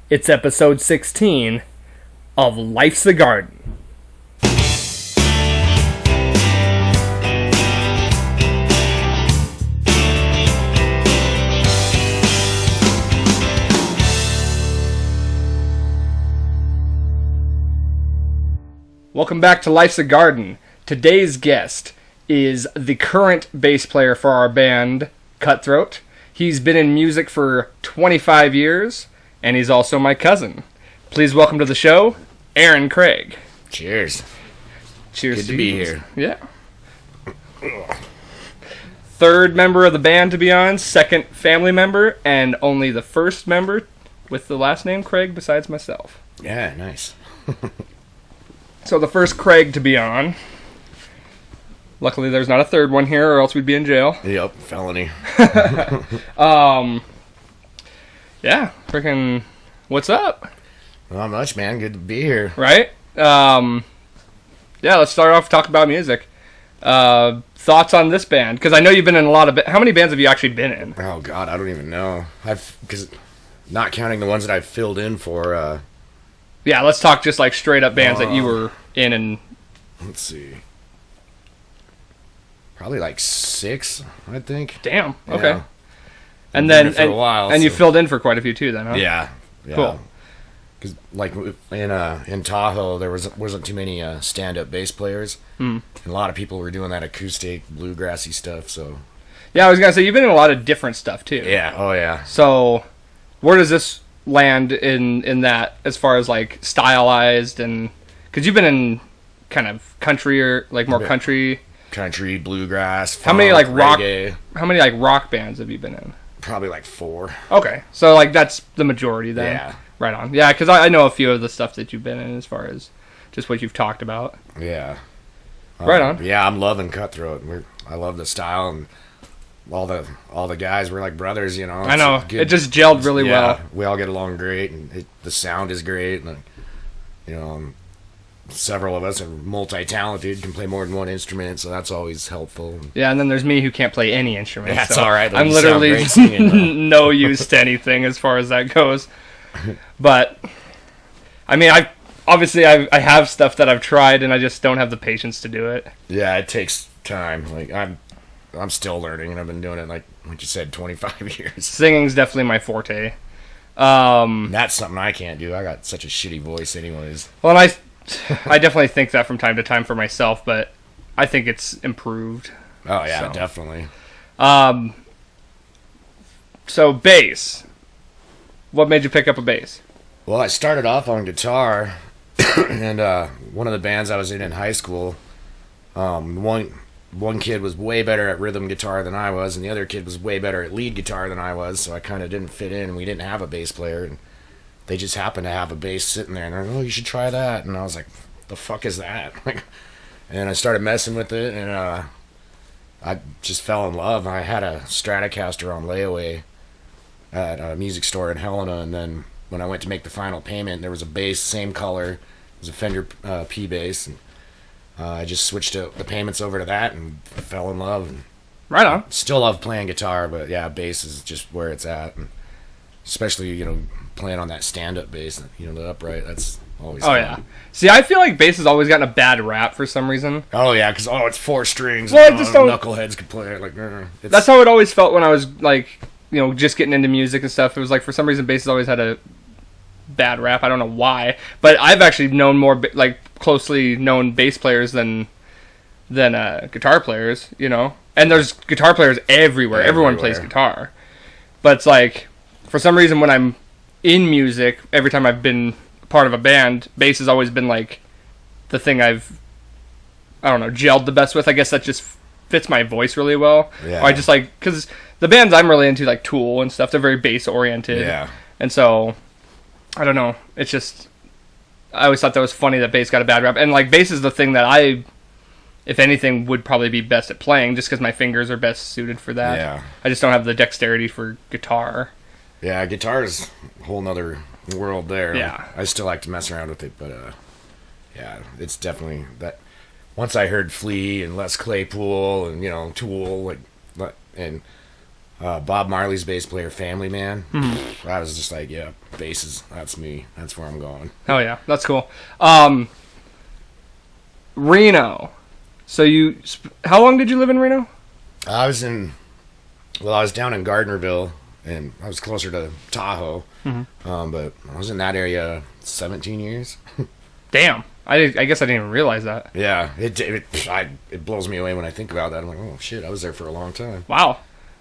It's episode 16 of Life's a Garden. Welcome back to Life's a Garden. Today's guest is the current bass player for our band, Cutthroat. He's been in music for 25 years, and he's also my cousin. Please welcome to the show, Aaron Craig. Cheers. Cheers. Good to be here. Yeah. Third member of the band to be on, second family member, and only the first member with the last name Craig besides myself. Yeah, nice. So the first Craig to be on. Luckily there's not a third one here, or else we'd be in jail. Yep, felony. Yeah, freaking, what's up? Not much, man. Good to be here. Right? Yeah, let's start off talking about music. Thoughts on this band? Because I know you've been in a lot of... How many bands have you actually been in? Oh, God, I don't even know. Because not counting the ones that I've filled in for, Yeah, let's talk just like straight up bands that you were in and... let's see. Probably like 6, I think. Damn, Yeah. okay. And Been then... in it for a while, and you so- filled in for quite a few too then, huh? Yeah. Cool. Because, like, in Tahoe, there wasn't too many stand-up bass players. And a lot of people were doing that acoustic, bluegrassy stuff, so... Yeah, I was gonna say, you've been in a lot of different stuff too. Yeah, oh yeah. So, where does this land in that as far as like stylized and... Because you've been in kind of country or like more country... Country, bluegrass, funk, How many like rock? reggae. How many like rock bands have you been in? Probably like 4. Okay, so like that's the majority then. Yeah. Right on. Yeah, because I know a few of the stuff that you've been in as far as just what you've talked about. Yeah. Right on. Yeah, I'm loving Cutthroat. I love the style and all the guys. We're like brothers, you know. I know. It just gelled really well. We all get along great, and the sound is great, and you know, several of us are multi-talented, can play more than one instrument, so that's always helpful. Yeah, and then there's me who can't play any instrument. That's so all right. I'm You sound literally great singing, though. no use to anything as far as that goes. But I mean, I have stuff that I've tried, and I just don't have the patience to do it. Yeah, it takes time. Like I'm still learning, and I've been doing it like you said, 25 years. Singing's definitely my forte. That's something I can't do. I got such a shitty voice, anyways. Well, and I definitely think that from time to time for myself, but I think it's improved. Oh yeah, So. definitely. So bass. What made you pick up a bass? Well, I started off on guitar, and one of the bands I was in high school, one kid was way better at rhythm guitar than I was, and the other kid was way better at lead guitar than I was, so I kind of didn't fit in, and we didn't have a bass player, and they just happened to have a bass sitting there, and they're like, oh, you should try that, and I was like, the fuck is that? And I started messing with it, and I just fell in love. I had a Stratocaster on layaway at a music store in Helena, and then when I went to make the final payment, there was a bass, same color. It was a Fender P bass, and I just switched the payments over to that and fell in love. And Right on. still love playing guitar, but yeah, bass is just where it's at, and especially, you know, playing on that stand-up bass, you know, the upright, that's always Oh fun. yeah. See, I feel like bass has always gotten a bad rap for some reason. Oh yeah, because it's 4 strings. Well, and, I just don't- knuckleheads can play it. Like it's, That's how it always felt when I was like, you know, just getting into music and stuff. It was like for some reason bass has always had a bad rap. I don't know why, but I've actually known more like closely known bass players than guitar players. You know, and there's guitar players everywhere. Everyone plays Everywhere. guitar, but it's like for some reason when I'm in music, every time I've been part of a band, bass has always been like the thing I don't know, gelled the best with. I guess that just fits my voice really well. Yeah. Or I just like, because the bands I'm really into, like Tool and stuff, they're very bass oriented. Yeah. And so, I don't know. It's just, I always thought that was funny that bass got a bad rap. And like bass is the thing that I, if anything, would probably be best at playing, just because my fingers are best suited for that. Yeah. I just don't have the dexterity for guitar. Yeah, guitar's a whole nother world there. Yeah. I still like to mess around with it, but yeah, it's definitely that. Once I heard Flea and Les Claypool and, you know, Tool, and Bob Marley's bass player, Family Man. Mm-hmm. I was just like, yeah, basses. That's me. That's where I'm going. Oh yeah, that's cool. Reno. So how long did you live in Reno? I was down in Gardnerville, and I was closer to Tahoe. Mm-hmm. But I was in that area 17 years. Damn. I guess I didn't even realize that. Yeah, it blows me away when I think about that. I'm like, oh shit, I was there for a long time. Wow.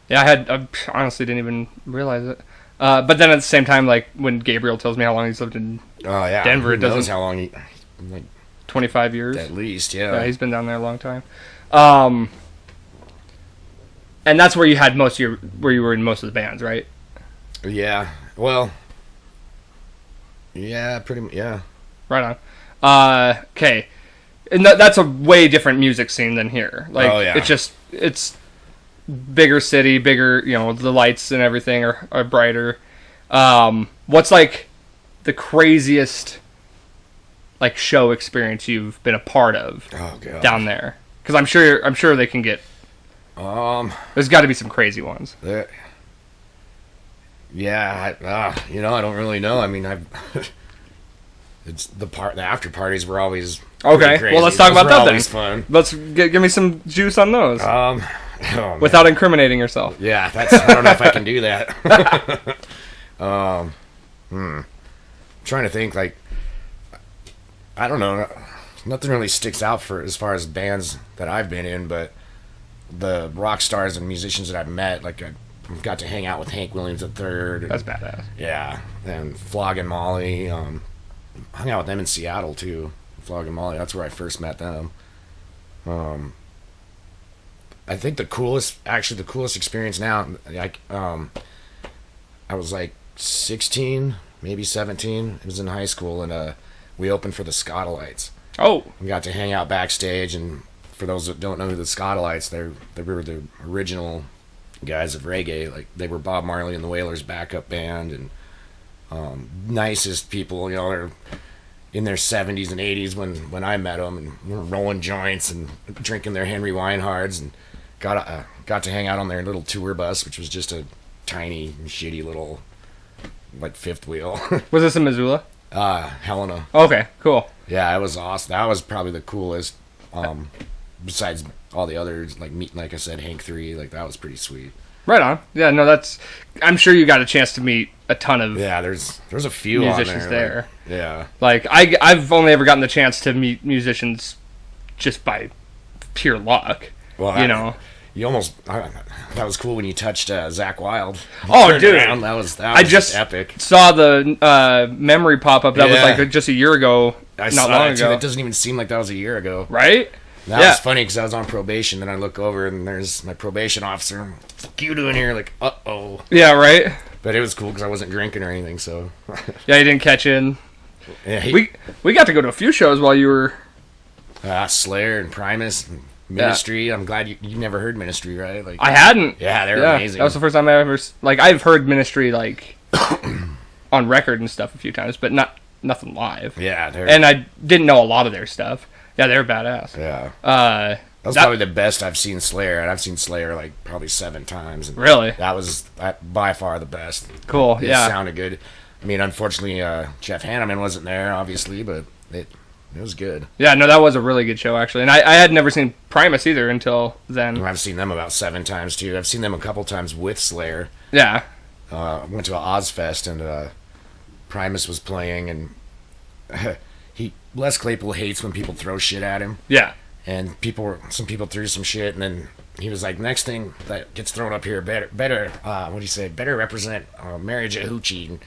Yeah, I honestly didn't even realize it. But then at the same time, like when Gabriel tells me how long he's lived in Oh yeah, Denver, who it knows doesn't. how long he, like 25 years. at least, Yeah, yeah. he's been down there a long time. And that's where you had where you were in most of the bands, right? Yeah, well, yeah, pretty much, yeah. Right on. Okay. And that's a way different music scene than here. Like, Oh, yeah. it's bigger city, bigger, the lights and everything are brighter. What's like the craziest like show experience you've been a part of Oh god. down there? Because I'm sure they can get. There's got to be some crazy ones. Yeah, I don't really know. I mean, it's the after parties were always Okay, pretty crazy. well let's talk Those about were that then. always fun. Let's give me some juice on those Oh, man. without incriminating yourself. Yeah, I don't know if I can do that. Trying to think, like, I don't know. Nothing really sticks out for as far as bands that I've been in, but the rock stars and musicians that I've met, like I've got to hang out with Hank Williams III. That's badass. Yeah, and Flog and Molly. Hung out with them in Seattle too. Flog and Molly. That's where I first met them. I think the coolest experience now, like, I was like 16, maybe 17. It was in high school, and we opened for the Scotalites. Oh, We got to hang out backstage, and for those that don't know who the Scotalites, they were the original guys of reggae. Like, they were Bob Marley and the Wailers' backup band, and nicest people. They're in their 70s and 80s when I met them, and we were rolling joints and drinking their Henry Weinhards, and got to hang out on their little tour bus, which was just a tiny, shitty little, like, fifth wheel. was this in Missoula? Helena. Okay, cool. Yeah, it was awesome. That was probably the coolest. Besides all the others, like meeting, like I said, Hank 3, like that was pretty sweet. Right on. Yeah, no, I'm sure you got a chance to meet a ton of Yeah, there's a few musicians on there. Like, yeah. Like I've only ever gotten the chance to meet musicians just by pure luck. Well, you almost that was cool when you touched Zach Wild. Oh, Turned dude. around, that was I just epic. saw the memory pop up. That was Yeah. like just a year ago, I not saw long that too. ago. It doesn't even seem like that was a year ago. Right? That Yeah. was funny because I was on probation. Then I look over and there's my probation officer. What you doing here? Like, uh-oh. Yeah, right? But it was cool because I wasn't drinking or anything. So Yeah, you didn't catch in. yeah, We got to go to a few shows while you were... Slayer and Primus and Ministry. I'm glad you never heard Ministry, right? Like, I hadn't. yeah, they're amazing. That was the first time I ever... Like, I've heard Ministry, like, on record and stuff a few times, but nothing live. Yeah, they're And I didn't know a lot of their stuff. Yeah, they're badass. yeah. That Probably the best I've seen Slayer, and I've seen Slayer like probably 7 times. And Really? that was by far the best. Cool, It yeah. sounded good. I mean, unfortunately, Jeff Hanneman wasn't there, obviously, but it was good. Yeah, no, that was a really good show, actually. And I had never seen Primus either until then. And I've seen them about 7 times too. I've seen them a couple times with Slayer. Yeah. Went to an Ozfest, and Primus was playing, and Les Claypool hates when people throw shit at him. Yeah. And some people threw some shit, and then he was like, next thing that gets thrown up here, better what do you say, better represent Mary J. Hoochie.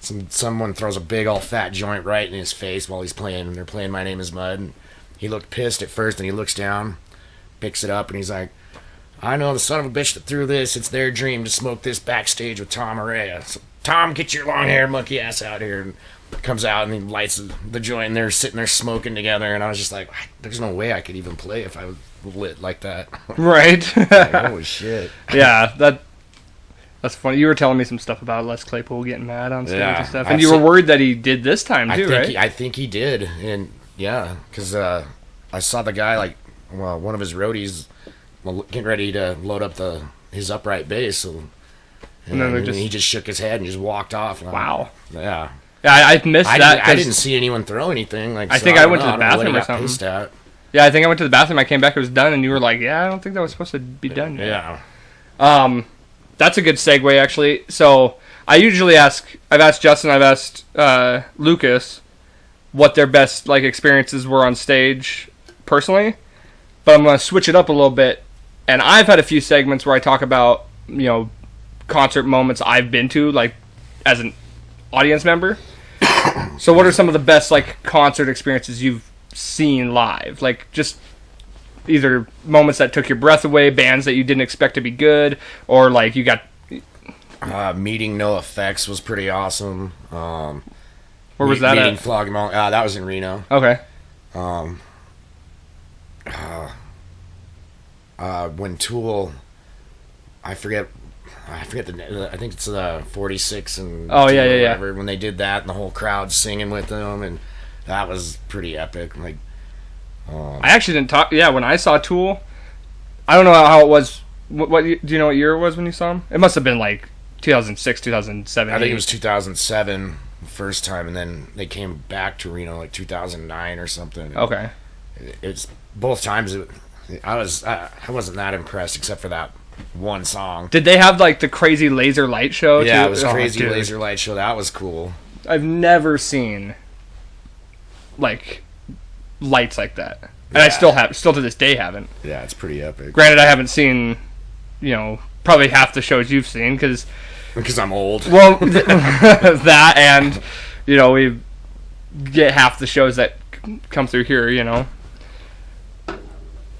And someone throws a big old fat joint right in his face while he's playing, and they're playing My Name Is Mud. And he looked pissed at first, and he looks down, picks it up, and he's like, I know the son of a bitch that threw this. It's their dream to smoke this backstage with Tom Araya. So, Tom, get your long hair monkey ass out here. And comes out and he lights the joint, and they're sitting there smoking together, and I was just like, there's no way I could even play if I was lit like that. Right. Like, holy shit. Yeah, that's funny. You were telling me some stuff about Les Claypool getting mad on stage Yeah, and stuff. I've And you were seen- worried that he did this time, too, right? I think he did, and yeah, because I saw the guy, like, well, one of his roadies getting ready to load up his upright bass, so And then he just shook his head and just walked off. Wow. Yeah. Yeah, I missed that. I didn't see anyone throw anything. Like, I so think I went to the don't know what he bathroom or got something. pissed at. Yeah, I think I went to the bathroom. I came back. It was done, and you were like, "Yeah, I don't think that was supposed to be done yet." Yeah. That's a good segue, actually. So I usually ask. I've asked Justin. I've asked Lucas what their best like experiences were on stage personally, but I'm gonna switch it up a little bit. And I've had a few segments where I talk about concert moments I've been to, like as an audience member. So what are some of the best like concert experiences you've seen live? Like just either moments that took your breath away, bands that you didn't expect to be good, or like you got meeting No Effects was pretty awesome. where was that meeting at? Flog Mong, that was in Reno. Okay. When Tool, I forget the I think it's the 46 and Oh, yeah, Tool or yeah. whatever, when they did that and the whole crowd singing with them, and that was pretty epic. Like, I actually didn't talk. Yeah, when I saw Tool, I don't know how it was. What do you know what year it was when you saw him? It must have been like 2006, 2007. I think it was 2007 the first time, and then they came back to Reno like 2009 or something. Okay. It's both times. I wasn't that impressed except for that one song. Did they have like the crazy laser light show? Yeah, too? it was Oh, crazy dude. laser light show. That was cool. I've never seen like lights like that, and I Yeah. still to this day haven't. Yeah, it's pretty epic. Granted, I haven't seen, probably half the shows you've seen because, Because I'm old. well, that and we get half the shows that come through here.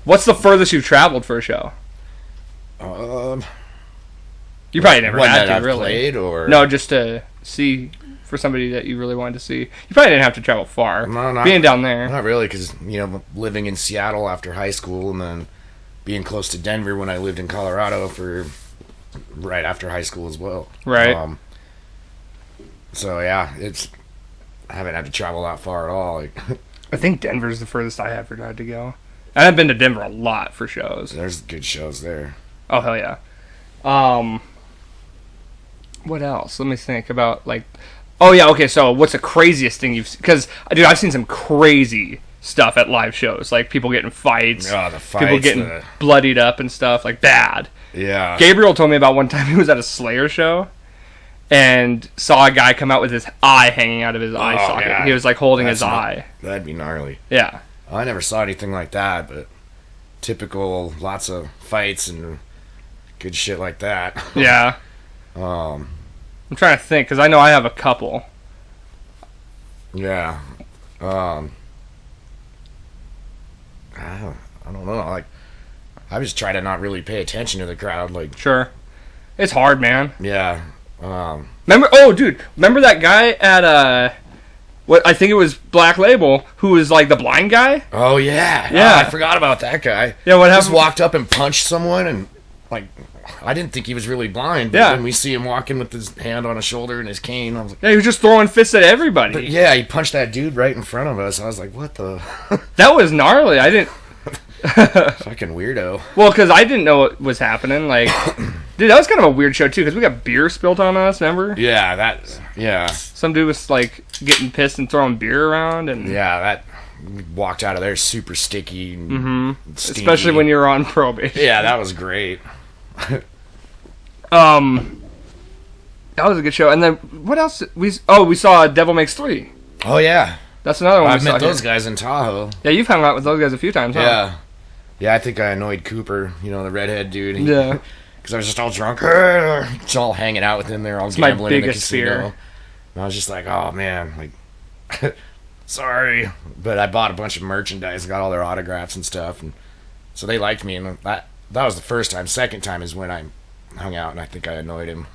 What's the furthest you've traveled for a show? You probably never One had that to, I've really. played, or No, just to see for somebody that you really wanted to see. You probably didn't have to travel far. No, not- Being down there. not really, because living in Seattle after high school, and then being close to Denver when I lived in Colorado for right after high school as well. Right. So yeah, I haven't had to travel that far at all. Like, I think Denver's the furthest I ever had to go. And I've been to Denver a lot for shows. there's good shows there. Oh, hell yeah. What else? Let me think about, like... Oh, yeah, okay, so what's the craziest thing you've... Because, dude, I've seen some crazy stuff at live shows. Like, people getting fights. Oh, the fights. People getting bloodied up and stuff. Like, bad. Yeah. Gabriel told me about one time he was at a Slayer show and saw a guy come out with his eye hanging out of his eye socket. yeah. He was, like, holding his That's eye. That'd be gnarly. Yeah. I never saw anything like that, but typical, lots of fights and good shit like that. Yeah. Um, I'm trying to think, because I know I have a couple. yeah. I don't know. Like, I just try to not really pay attention to the crowd. Like, Sure. It's hard, man. yeah. Remember that guy at, what I think it was Black Label, who was, like, the blind guy? Oh yeah. Yeah. Oh, I forgot about that guy. Yeah, what Just happened? walked up and punched someone, and like, I didn't think he was really blind. But Yeah. when we see him walking with his hand on his shoulder and his cane, I was like, Yeah, he was just throwing fists at everybody. but yeah, he punched that dude right in front of us. I was like, what the That was gnarly. I didn't... fucking weirdo. Well, because I didn't know what was happening. Like, dude, that was kind of a weird show, too, because we got beer spilt on us, remember? Yeah, yeah. Some dude was, like, getting pissed and throwing beer around. And Yeah, that walked out of there super sticky and stinky. especially when you're on probation. Yeah, that was great. That was a good show. And then, what else? We saw Devil Makes 3. Oh yeah, That's another one I've we saw met those here. guys in Tahoe. Yeah, you've hung out with those guys a few times, huh? Yeah, I think I annoyed Cooper, the redhead dude. Yeah. Because I was just all drunk, just all hanging out with him there, all my gambling in the biggest casino. fear. And I was just like, oh man, like, sorry, but I bought a bunch of merchandise, got all their autographs and stuff, and so they liked me, and that was the first time. Second time is when I hung out, and I think I annoyed him.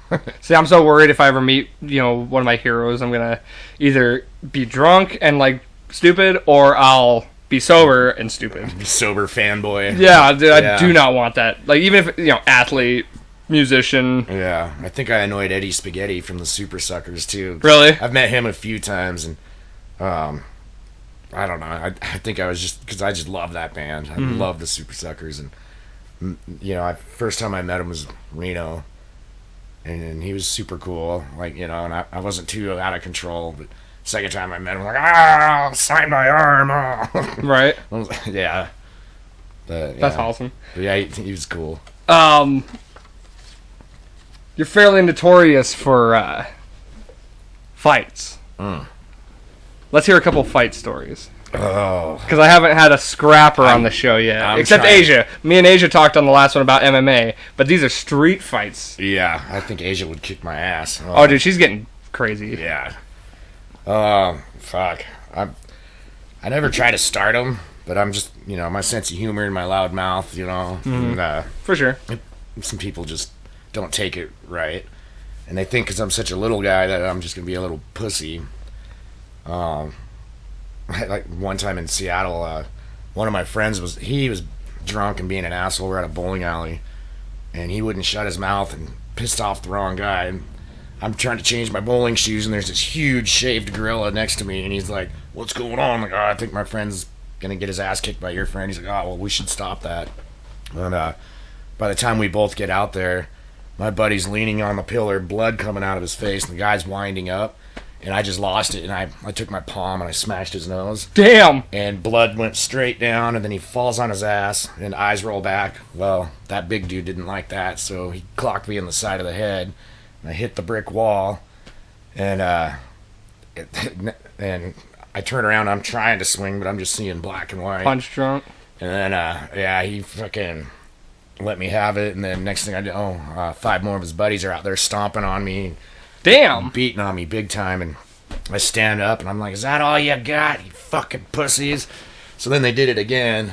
See, I'm so worried if I ever meet, one of my heroes, I'm gonna either be drunk and like stupid, or I'll be sober and stupid. Sober fanboy. Yeah, dude, Yeah. I do not want that. Like, even if athlete, musician. Yeah, I think I annoyed Eddie Spaghetti from the Super Suckers too. Really? I've met him a few times, and I don't know. I think I was just because I just love that band. I love the Super Suckers, and first time I met him was Reno, and he was super cool. Like, you know, and I wasn't too out of control. But second time I met him, like, sign my arm. Right. Yeah. But, That's yeah. awesome. But yeah, he was cool. You're fairly notorious for fights. Let's hear a couple fight stories. Oh. Because I haven't had a scrapper on the show yet. I'm Except trying. Asia. Me and Asia talked on the last one about MMA, but these are street fights. Yeah, I think Asia would kick my ass. Oh, dude, she's getting crazy. Yeah. Fuck. I never try to start them, but I'm just, you know, my sense of humor and my loud mouth, you know. And, For sure. some people just don't take it right. And they think because I'm such a little guy that I'm just going to be a little pussy. Like one time in Seattle, one of my friends was drunk and being an asshole. We're at a bowling alley, and he wouldn't shut his mouth and pissed off the wrong guy. And I'm trying to change my bowling shoes, and there's this huge shaved gorilla next to me, and he's like, "What's going on?" I'm like, "Oh, I think my friend's gonna get his ass kicked by your friend." He's like, "Oh, well, we should stop that." And by the time we both get out there, my buddy's leaning on the pillar, blood coming out of his face, and the guy's winding up. And I just lost it, and I took my palm and I smashed his nose. Damn! And blood went straight down, and then he falls on his ass, and eyes roll back. Well, that big dude didn't like that, so he clocked me in the side of the head, and I hit the brick wall, and and I turn around, I'm trying to swing, but I'm just seeing black and white. Punch drunk. And then, yeah, he fucking let me have it, and then next thing I know, 5 more of his buddies are out there stomping on me, Damn! beating on me big time, and I stand up and I'm like, "Is that all you got, you fucking pussies?" So then they did it again.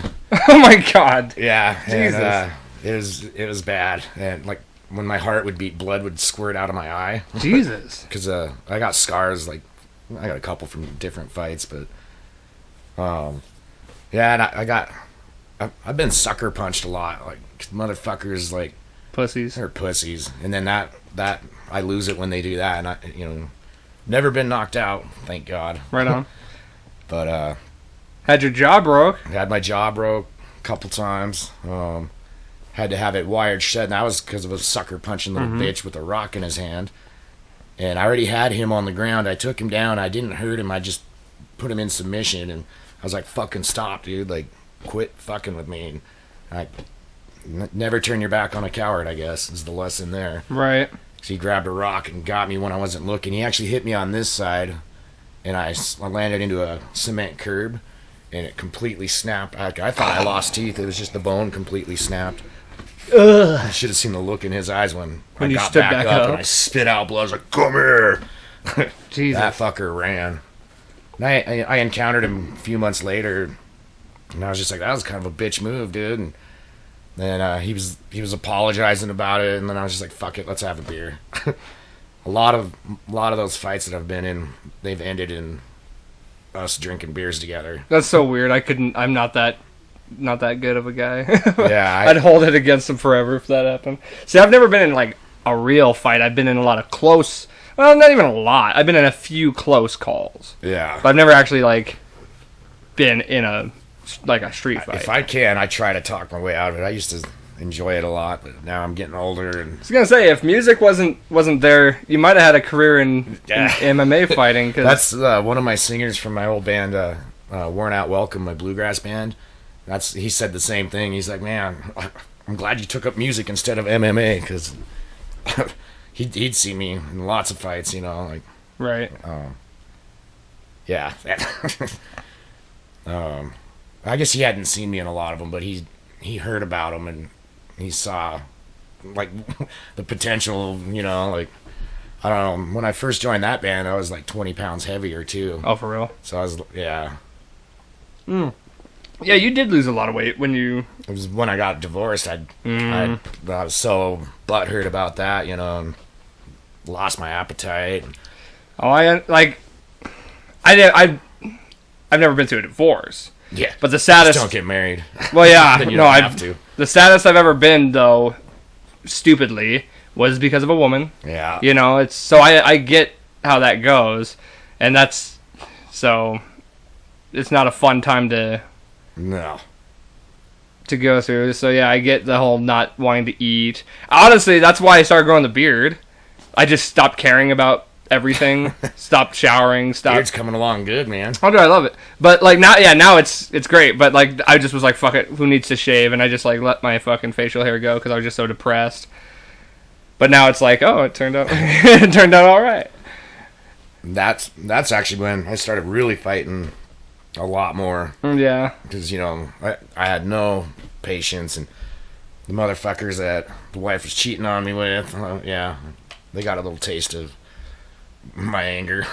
Oh my god. Yeah, Jesus. and it was bad, and like when my heart would beat, blood would squirt out of my eye Jesus. because I got scars. Like I got a couple from different fights, but yeah, and I've been sucker punched a lot, like motherfuckers like Pussies. they're pussies, and then that I lose it when they do that, and I never been knocked out, thank God. Right on. But Had your jaw broke. had my jaw broke a couple times. Had to have it wired shut, and that was because of a sucker punching little bitch with a rock in his hand. And I already had him on the ground. I took him down. I didn't hurt him. I just put him in submission, and I was like, "Fucking stop, dude! Like, quit fucking with me." And never turn your back on a coward, I guess, is the lesson there. Right. So he grabbed a rock and got me when I wasn't looking. He actually hit me on this side, and I landed into a cement curb, and it completely snapped. I thought I lost teeth. It was just the bone completely snapped. Ugh. I should have seen the look in his eyes when I you got stood back back up, up. and I spit out blood. I was like, "Come here!" Jesus. That fucker ran. And I encountered him a few months later, and I was just like, "That was kind of a bitch move, dude." And then he was apologizing about it, and then I was just like, "Fuck it, let's have a beer." a lot of those fights that I've been in, they've ended in us drinking beers together. That's so weird. I'm not that good of a guy. Yeah, I'd hold it against him forever if that happened. See, I've never been in like a real fight. I've been in a lot of close. Well, not even a lot. I've been in a few close calls, yeah. but I've never actually like been in a street fight. If I can, I try to talk my way out of it. I used to enjoy it a lot, but now I'm getting older, and I was gonna say, if music wasn't there, you might have had a career in MMA fighting. Cause that's one of my singers from my old band, Worn Out Welcome, my bluegrass band. He said the same thing. He's like, "Man, I'm glad you took up music instead of MMA, because he'd see me in lots of fights, like." Right. Yeah. I guess he hadn't seen me in a lot of them, but he heard about them, and he saw like the potential, like, I don't know. When I first joined that band, I was like 20 pounds heavier too. Oh, for real? So I was, yeah. Yeah, you did lose a lot of weight when you... It was when I got divorced. I was so butthurt about that, and lost my appetite. Oh, I've never been to a divorce. Yeah, but the saddest... Just don't get married. Well, yeah, Then you no, don't have to. The saddest I've ever been, though, stupidly, was because of a woman. Yeah. It's so I get how that goes, and that's so it's not a fun time to go through. So yeah, I get the whole not wanting to eat. Honestly, that's why I started growing the beard, I just stopped caring about everything. Stopped showering. Beard's coming along good, man. Oh, dude, I love it. But like now it's great. But like I just was like, fuck it, who needs to shave? And I just like let my fucking facial hair go because I was just so depressed. But now it's like, oh, it turned out all right. That's actually when I started really fighting a lot more. Yeah. Because, I had no patience, and the motherfuckers that the wife was cheating on me with, they got a little taste of my anger.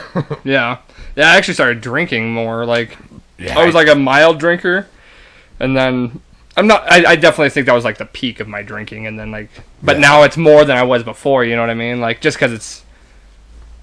Yeah. Yeah, I actually started drinking more. Like, Yeah, I was like a mild drinker, and then I definitely think that was like the peak of my drinking, and then like, but now it's more than I was before, you know what I mean? Like, just because it's,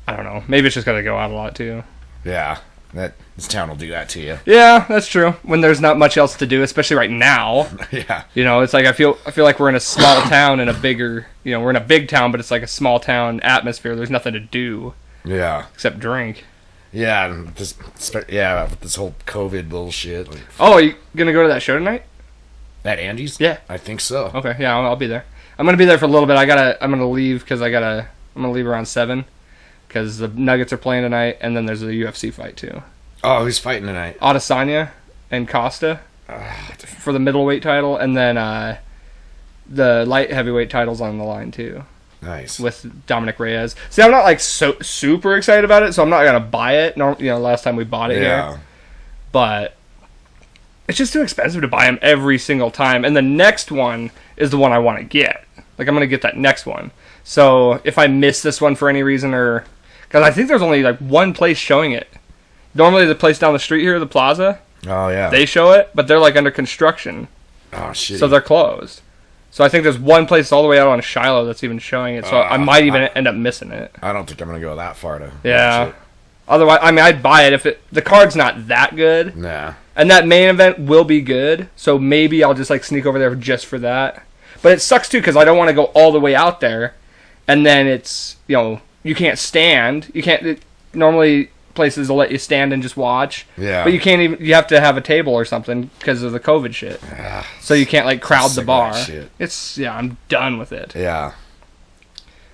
I don't know, maybe it's just because I go out a lot too. Yeah, this town will do that to you. Yeah, that's true. When there's not much else to do, especially right now. Yeah. It's like I feel like we're in a small town in a bigger, we're in a big town, but it's like a small town atmosphere. There's nothing to do. Yeah. Except drink. Yeah, with this whole COVID bullshit. Like, oh, are you gonna go to that show tonight? At Andy's? Yeah. I think so. Okay, yeah, I'll be there. I'm gonna be there for a little bit. I'm gonna leave because I'm gonna leave around 7 because the Nuggets are playing tonight, and then there's a UFC fight too. Oh, who's fighting tonight? Adesanya and Costa for the middleweight title, and then the light heavyweight title's on the line too. Nice. With Dominic Reyes. See, I'm not like so super excited about it, so I'm not gonna buy it. No, last time we bought it here, but it's just too expensive to buy them every single time. And the next one is the one I want to get. Like, I'm gonna get that next one. So if I miss this one for any reason, or because I think there's only like one place showing it. Normally, the place down the street here, the Plaza. Oh yeah. They show it, but they're like under construction. Oh shit. So they're closed. So I think there's one place all the way out on Shiloh that's even showing it. So I might even end up missing it. I don't think I'm gonna go that far to. Yeah. Watch it. Otherwise, I mean, I'd buy it if the card's not that good. Nah. And that main event will be good. So maybe I'll just like sneak over there just for that. But it sucks too because I don't want to go all the way out there, and then it's you can't stand. You can't normally. Places will let you stand and just watch. Yeah. But you can't even. You have to have a table or something because of the COVID shit. So you can't like crowd the bar. Shit. I'm done with it. Yeah.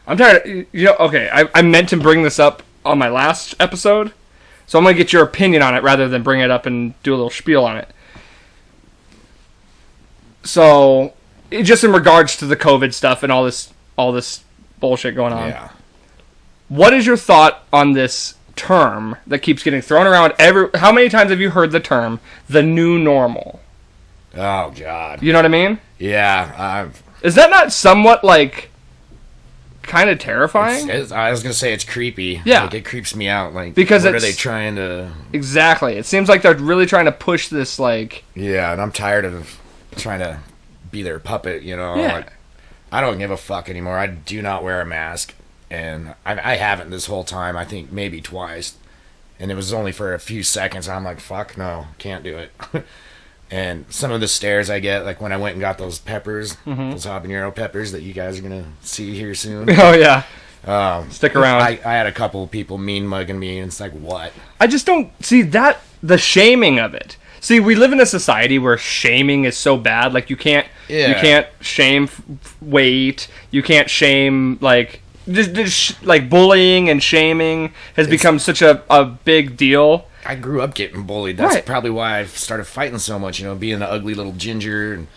I'm tired. Okay. I meant to bring this up on my last episode, so I'm gonna get your opinion on it rather than bring it up and do a little spiel on it. So, just in regards to the COVID stuff and all this bullshit going on. Yeah. What is your thought on this term that keeps getting thrown around how many times have you heard the term the new normal? Oh god. You know what I mean? Yeah. Is that not somewhat like kind of terrifying? I was gonna say it's creepy. Yeah. Like, it creeps me out. Like, because what are they trying to? Exactly. It seems like they're really trying to push this like. Yeah, and I'm tired of trying to be their puppet. Yeah. Like, I don't give a fuck anymore. I do not wear a mask. And I haven't this whole time. I think maybe twice. And it was only for a few seconds. I'm like, fuck no, can't do it. And some of the stares I get, like when I went and got those peppers, those habanero peppers that you guys are going to see here soon. Oh, yeah. Stick around. I had a couple of people mean mugging me, and it's like, what? I just don't see that, the shaming of it. See, we live in a society where shaming is so bad. Like, you can't shame weight. You can't shame, like... Just like bullying and shaming has become such a big deal. I grew up getting bullied. That's right. Probably why I started fighting so much, being an ugly little ginger and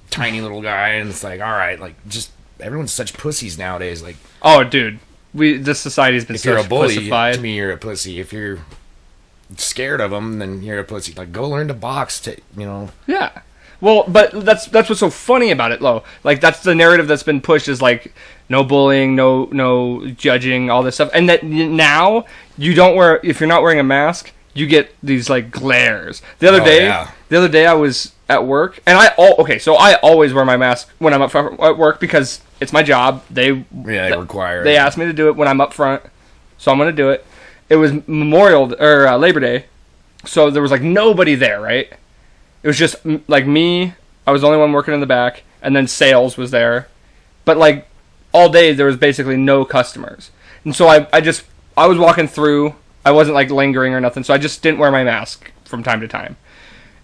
tiny little guy. And it's like, all right, like, just everyone's such pussies nowadays. Like, oh, dude, this society's been so pussified. To me, you're a pussy. If you're scared of them, then you're a pussy. Like, go learn to box, Yeah. Well, but that's what's so funny about it, though. Like, that's the narrative that's been pushed is like no bullying, no judging, all this stuff. And that now if you're not wearing a mask, you get these like glares. The other day I was at work, and I always wear my mask when I'm up front at work because it's my job. They require it. They asked me to do it when I'm up front, so I'm going to do it. It was Labor Day, so there was like nobody there, right? It was just like me. I was the only one working in the back, and then sales was there. But like all day, there was basically no customers, and so I was walking through. I wasn't like lingering or nothing, so I just didn't wear my mask from time to time.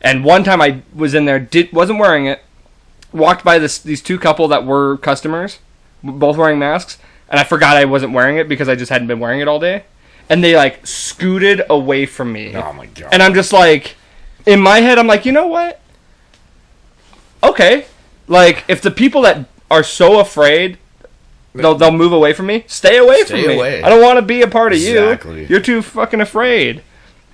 And one time I was in there, wasn't wearing it. Walked by these two couple that were customers, both wearing masks, and I forgot I wasn't wearing it because I just hadn't been wearing it all day. And they, like, scooted away from me. Oh, my God. And I'm just like, in my head, I'm like, you know what? Okay. Like, if the people that are so afraid, they'll move away from me, stay away from me. I don't want to be a part of you. You're too fucking afraid.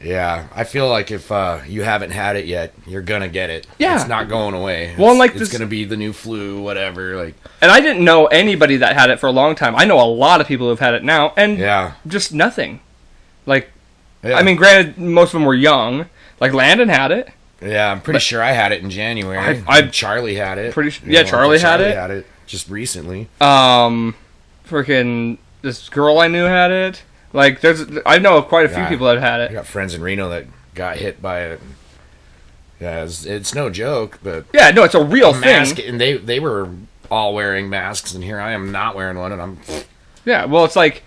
Yeah, I feel like if you haven't had it yet, you're gonna get it. Yeah, it's not going away. Well, it's gonna be the new flu, whatever. Like, and I didn't know anybody that had it for a long time. I know a lot of people who've had it now, and just nothing. Like, I mean, granted, most of them were young. Like Landon had it. Yeah, I'm pretty sure I had it in January. Charlie had it. Charlie had it just recently. Freaking this girl I knew had it. Like, I know quite a few people that had it. I got friends in Reno that got hit by it. Yeah, it's no joke, but yeah, no, it's a real thing. And they were all wearing masks, and here I am not wearing one, and I'm. Yeah, well, it's like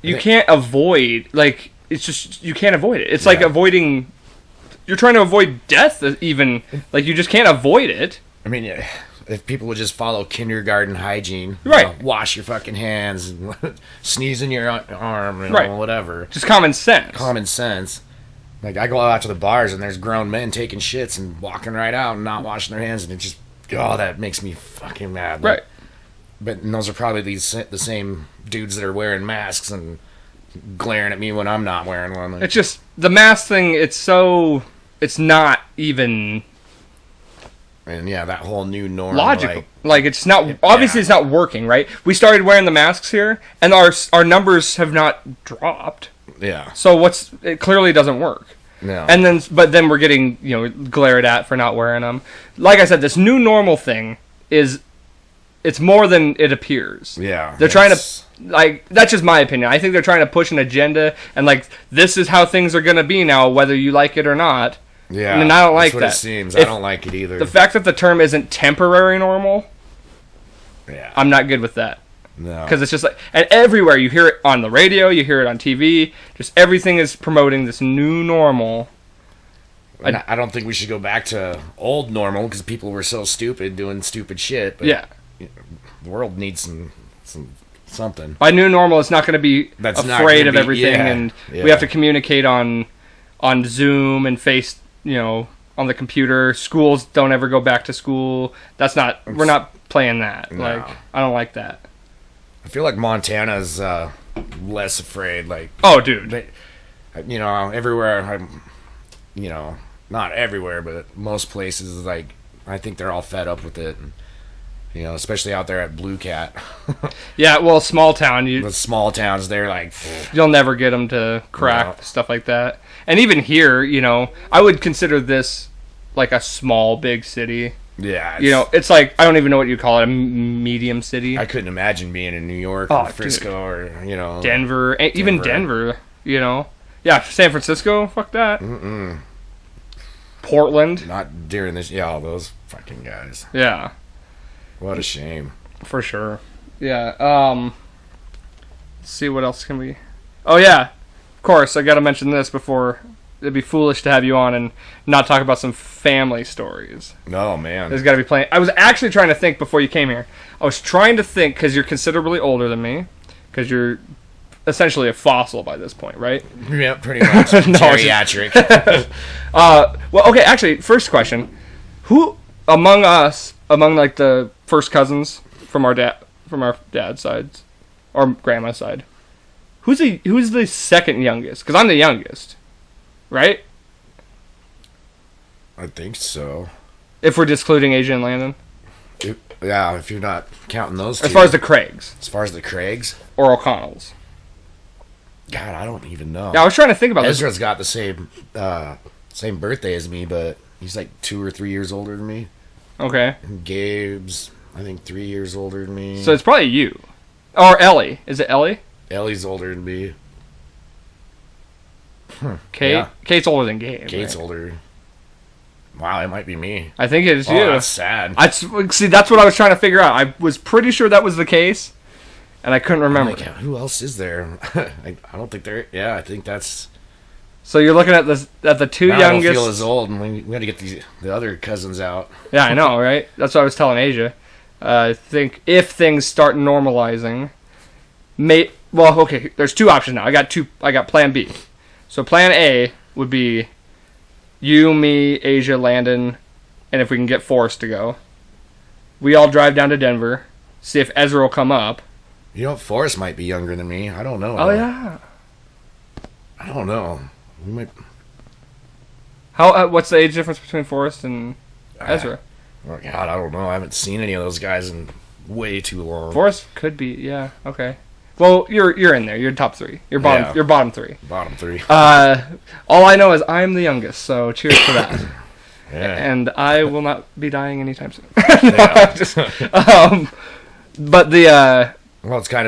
you can't avoid. Like, it's just you can't avoid it. It's like avoiding. You're trying to avoid death, even. Like, you just can't avoid it. I mean, yeah. If people would just follow kindergarten hygiene, right? Wash your fucking hands, and sneeze in your arm, whatever. Just common sense. Common sense. Like, I go out to the bars and there's grown men taking shits and walking right out and not washing their hands, and it just that makes me fucking mad. Right. But those are probably the same dudes that are wearing masks and glaring at me when I'm not wearing one. Like, it's just the mask thing. It's not even. And yeah, that whole new norm. Logical. Like it's not obviously it's not working, right? We started wearing the masks here, and our numbers have not dropped. Yeah. So it clearly doesn't work. No. And then we're getting glared at for not wearing them. Like I said, this new normal thing it's more than it appears. Yeah. They're trying to that's just my opinion. I think they're trying to push an agenda, and like this is how things are gonna be now, whether you like it or not. Yeah, and I don't like that. That's what it seems. I don't like it either. The fact that the term isn't temporary normal, I'm not good with that. No. Because it's just like, and everywhere you hear it on the radio, you hear it on TV, just everything is promoting this new normal. I don't think we should go back to old normal because people were so stupid doing stupid shit. But the world needs something. By new normal, it's not going to be afraid of everything, and we have to communicate on Zoom and on the computer. Schools don't ever go back to school. We're not playing that. No. Like, I don't like that. I feel like Montana's less afraid. Like, oh, dude. Everywhere not everywhere, but most places, like, I think they're all fed up with it. And, especially out there at Blue Cat. Yeah, well, small town. The small towns, they're like... You'll never get them to crack stuff like that. And even here, I would consider this like a small, big city. Yeah. It's like, I don't even know what you call it, a medium city. I couldn't imagine being in New York or Frisco or, Denver. Even Denver, Yeah, San Francisco, fuck that. Mm-mm. Portland. Not during this, all those fucking guys. Yeah. What a shame. For sure. Yeah, let's see, what else can we... Oh, yeah. Of course, I gotta mention this before... It'd be foolish to have you on and not talk about some family stories. No, man. There's gotta be plenty. I was actually trying to think before you came here. I was trying to think, because you're considerably older than me, because you're essentially a fossil by this point, right? Yeah, pretty much. Geriatric. Well, okay, actually, first question. Who, among like the first cousins from our dad's side, or grandma's side, who's the second youngest? Because I'm the youngest, right? I think so. If we're discluding Asia and Landon? If you're not counting those two. As far as the Craigs. As far as the Craigs? Or O'Connells. God, I don't even know. Yeah, I was trying to think about Ezra's got the same birthday as me, but he's like 2 or 3 years older than me. Okay. And Gabe's, I think, 3 years older than me. So it's probably you. Or Ellie. Is it Ellie? Ellie's older than me. Kate? Yeah. Kate's older than Gabe. Kate's older. Wow, it might be me. I think it's you. That's sad. See, that's what I was trying to figure out. I was pretty sure that was the case, and I couldn't remember. Who else is there? I don't think there... Yeah, I think that's... So you're looking at the two youngest... I don't feel as old, and we got to get the other cousins out. Yeah, I know, right? That's what I was telling Asia. I think if things start normalizing, there's two options now. I got plan B. So plan A would be you, me, Asia, Landon, and if we can get Forrest to go, we all drive down to Denver, see if Ezra will come up. You know, Forrest might be younger than me. I don't know. Oh yeah. I don't know. We might. What's the age difference between Forrest and Ezra? Oh God, I don't know. I haven't seen any of those guys in way too long. Forrest could be, yeah, okay. Well, you're in there. You're top three. You're bottom three. Bottom three. All I know is I'm the youngest, so cheers to that. Yeah. And I will not be dying anytime soon. Yeah. But the well, it's kind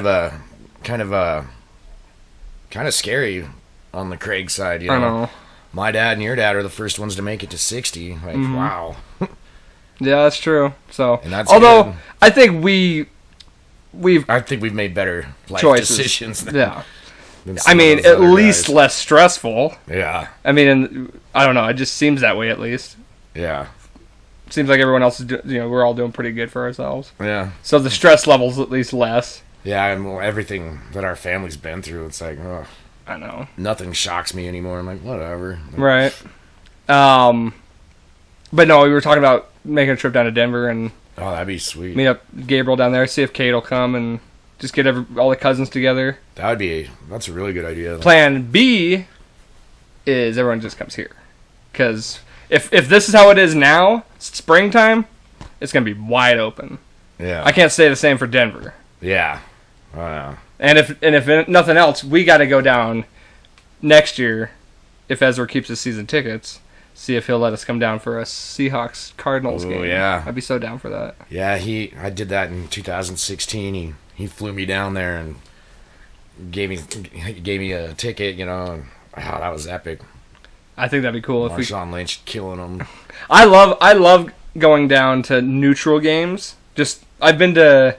of scary on the Craig side. You know? I know. My dad and your dad are the first ones to make it to 60. Like, wow. Yeah, that's true. So, And that's although good. I think we've I think we've made better life choices. decisions. Yeah. Than I some of mean, those at other least guys. less stressful. Yeah. I mean, I don't know. It just seems that way. At least Yeah. seems like everyone else is. We're all doing pretty good for ourselves. Yeah. So the stress level's at least less. Yeah, and everything that our family's been through, it's like, oh, I know. nothing shocks me anymore. I'm like, whatever. Right. But no, we were talking about making a trip down to Denver and Oh, that'd be sweet. meet up Gabriel down there, see if Kate will come and just get all the cousins together. That's a really good idea. Plan B is everyone just comes here. Because if this is how it is now, springtime, it's going to be wide open. Yeah. I can't say the same for Denver. Yeah. Wow. And if nothing else, we got to go down next year if Ezra keeps his season tickets. See if he'll let us come down for a Seahawks Cardinals game. Yeah. I'd be so down for that. Yeah, I did that in 2016. He flew me down there and gave me a ticket, you know. And, wow, that was epic. I think that'd be cool Marshawn Lynch killing him. I love going down to neutral games. I've been to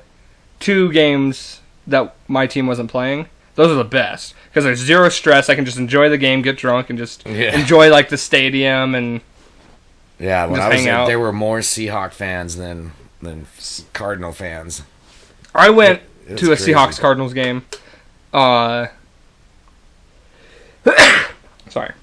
2 games that my team wasn't playing. Those are the best because there's zero stress. I can just enjoy the game, get drunk, and just enjoy like the stadium and Yeah, when just I was hang there, out. there were more Seahawk fans than Cardinal fans. I went It's to a crazy. Seahawks Cardinals game. Sorry.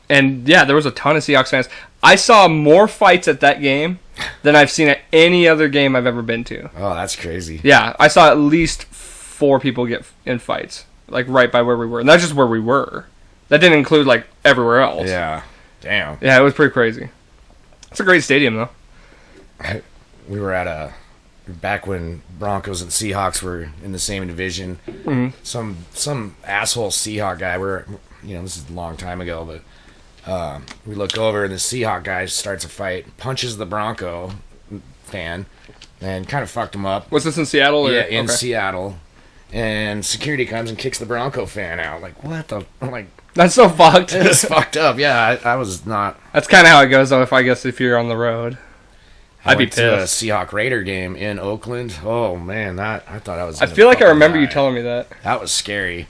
And yeah, there was a ton of Seahawks fans. I saw more fights at that game than I've seen at any other game I've ever been to. Oh, that's crazy. Yeah, I saw at least 4 people get in fights, like right by where we were. And that's just where we were. That didn't include like everywhere else. Yeah. Damn. Yeah, it was pretty crazy. It's a great stadium though. We were at back when Broncos and Seahawks were in the same division. Mhm. Some asshole Seahawk guy. This is a long time ago, but we look over and the Seahawk guy starts a fight, punches the Bronco fan, and kind of fucked him up. Was this in Seattle? Yeah, in Seattle. And security comes and kicks the Bronco fan out. Like, what the? I'm like, That's so fucked. it's fucked up. Yeah, I was not. That's kind of how it goes though. If you're on the road, I'd be went to a pissed. Seahawk Raider game in Oakland. Oh man, I thought I was. I gonna feel like I fucking remember you die. telling me that. That was scary.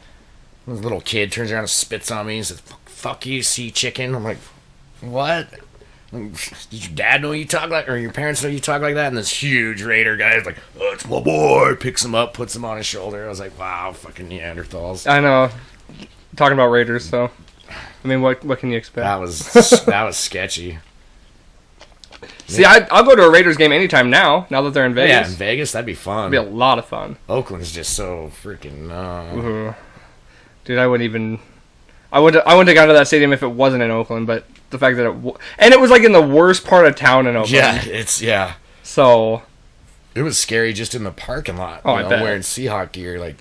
This little kid turns around and spits on me and says, "Fuck you, sea chicken." I'm like, "What? Did your dad know you talk like, or your parents know you talk like that?" And this huge Raider guy is like, "Oh, it's my boy." Picks him up, puts him on his shoulder. I was like, "Wow, fucking Neanderthals." I know. Talking about Raiders, so I mean, what can you expect? That was sketchy. See, I'll go to a Raiders game anytime now that they're in Yeah, Vegas. in Vegas, that'd be fun. It'd be a lot of fun. Oakland's just so freaking. Dude, I wouldn't have gone to that stadium if it wasn't in Oakland, but the fact that and it was like in the worst part of town in Oakland. Yeah, So, it was scary just in the parking lot. Oh, I bet. Wearing Seahawk gear, like.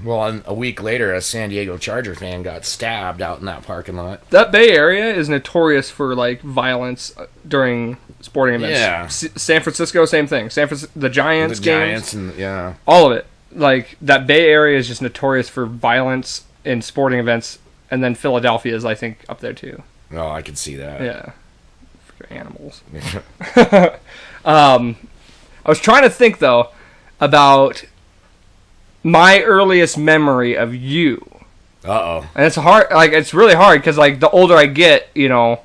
Well, a week later, a San Diego Charger fan got stabbed out in that parking lot. that Bay Area is notorious for like violence during sporting events. Yeah. San Francisco, same thing. The Giants The games, Giants and yeah. all of it. Like that Bay Area is just notorious for violence in sporting events, and then Philadelphia is, I think, up there too. Oh, I could see that. Yeah, freaking animals. I was trying to think though about my earliest memory of you, Uh-oh. and it's hard. Like it's really hard because like the older I get, Yeah.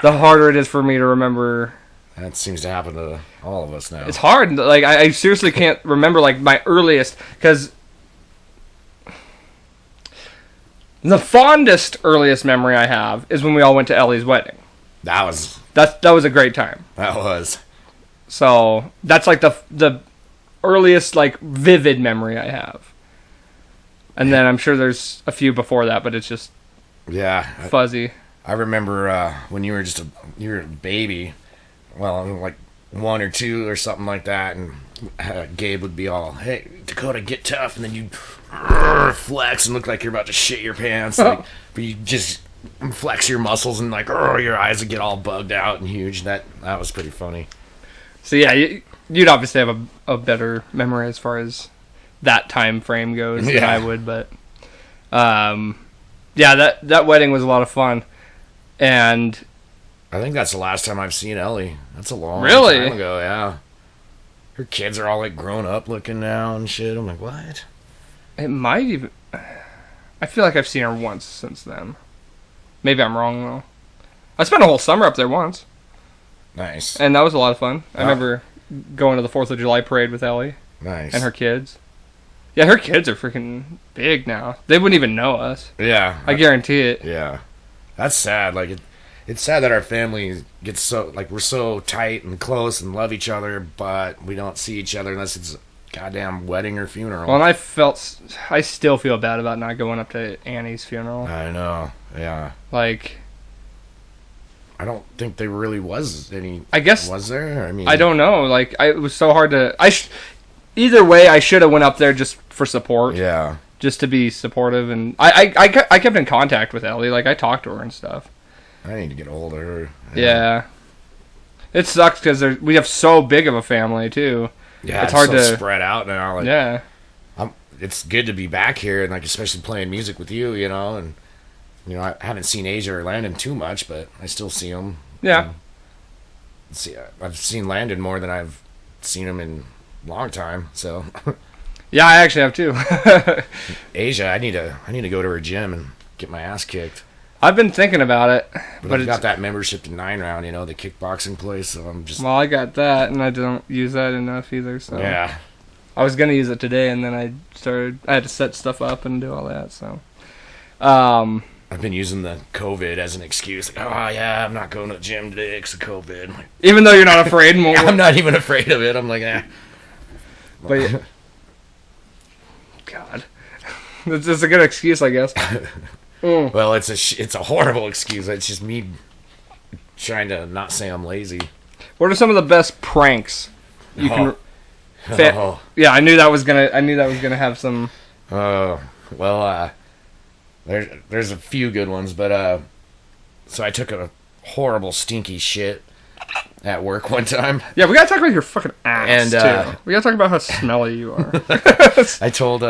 the harder it is for me to remember That seems to happen to all of us now. It's hard. Like I seriously can't remember like my earliest, because the fondest earliest memory I have is when we all went to Ellie's wedding. That was That was a great time. that was. So that's like the earliest like vivid memory I have. And then I'm sure there's a few before that, but it's just Yeah. fuzzy. I remember when you were you were a baby, well, like 1 or 2 or something like that, and Gabe would be all, "Hey, Dakota, get tough," and then you flex and look like you're about to shit your pants, like, but you just flex your muscles and like, your eyes would get all bugged out and huge. That was pretty funny. So yeah, you'd obviously have a better memory as far as that time frame goes than I would, but yeah, that wedding was a lot of fun, and I think that's the last time I've seen Ellie. That's a long Really? time ago. Yeah, her kids are all like grown up looking now and shit. I'm like, what? it might even. I feel like I've seen her once since then. Maybe I'm wrong though. I spent a whole summer up there once, Nice, and that was a lot of fun. I Oh. remember going to the 4th of July parade with Ellie nice. and her kids. Yeah, her kids are freaking big now. They wouldn't even know us. Yeah, I guarantee it. Yeah, that's sad. Like it's sad that our family gets so like we're so tight and close and love each other, but we don't see each other unless it's a goddamn wedding or funeral. Well, and I still feel bad about not going up to Annie's funeral. I know. Yeah, Like, I don't think there really was any. I guess Was there? I mean, I don't know. Like, it was so hard to. Either way, I should have went up there just for support, Yeah, just to be supportive, and I kept in contact with Ellie. Like, I talked to her and stuff. I need to get older. Yeah. It sucks because we have so big of a family too. Yeah, It's hard so to- spread out now. Like, Yeah. it's good to be back here and like especially playing music with you, and I haven't seen Asia or Landon too much, but I still see them. Yeah. See, I've seen Landon more than I've seen him in a long time. So Yeah, I actually have too. Asia, I need to go to her gym and get my ass kicked. I've been thinking about it, But but I've it's got that membership to 9 Round, the kickboxing place. So I'm just well, I got that, and I don't use that enough either. So yeah. I was gonna use it today, and then I had to set stuff up and do all that. So, I've been using the COVID as an excuse. Like, oh yeah, I'm not going to the gym today because of COVID. I'm like, even though you're not afraid, more, I'm not even afraid of it. I'm like, but yeah. God, it's a good excuse, I guess. Well, it's a horrible excuse. It's just me trying to not say I'm lazy. What are some of the best pranks you can? Oh. Yeah, I knew that was gonna have some. Oh, well, there's a few good ones, but so I took a horrible stinky shit at work one time. Yeah, we gotta talk about your fucking ass And, too. We gotta talk about how smelly you are. I told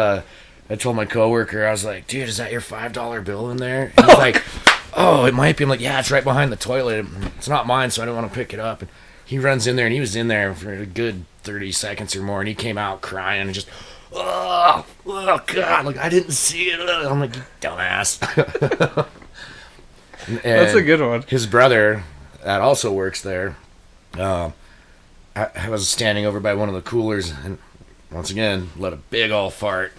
my coworker, I was like, dude, is that your $5 bill in there? And he's like, oh, it might be. I'm like, yeah, it's right behind the toilet. It's not mine, so I don't want to pick it up. And he runs in there, and he was in there for a good 30 seconds or more, and he came out crying and just, oh God, like I didn't see it. I'm like, you dumbass. That's a good one. His brother, that also works there, I was standing over by one of the coolers, and once again, let a big ol' fart,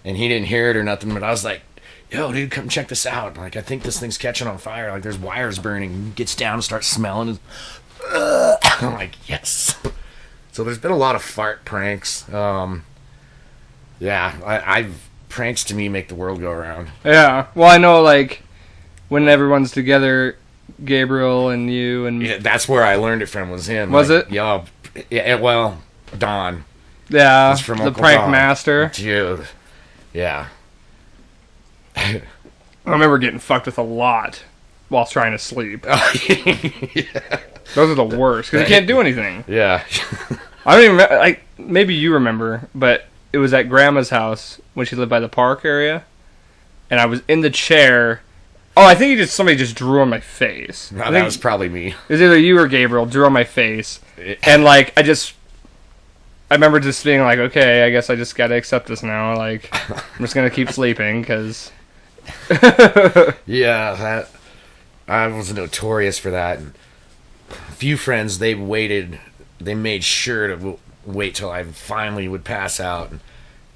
and he didn't hear it or nothing, but I was like, yo, dude, come check this out. Like, I think this thing's catching on fire. Like, there's wires burning. He gets down and starts smelling. And, I'm like, yes. So there's been a lot of fart pranks. Yeah, I've pranks to me make the world go around. Yeah. Well, I know, like, when everyone's together, Gabriel and you and Yeah, that's where I learned it from, was him. Was like, it? Yeah, well, Don. yeah, That's from the Uncle prank Don. master. Dude. Yeah. I remember getting fucked with a lot while trying to sleep. Yeah. Those are the worst because you can't do anything. Yeah. I don't even like. Maybe you remember, but it was at Grandma's house when she lived by the park area, and I was in the chair. Oh, I think somebody just drew on my face. No, I that think was probably me. it was either you or Gabriel drew on my face, and like I remember just being like, okay, I guess I just gotta accept this now. Like I'm just gonna keep sleeping because. Yeah, that I was notorious for that. And a few friends, they made sure to wait till I finally would pass out. And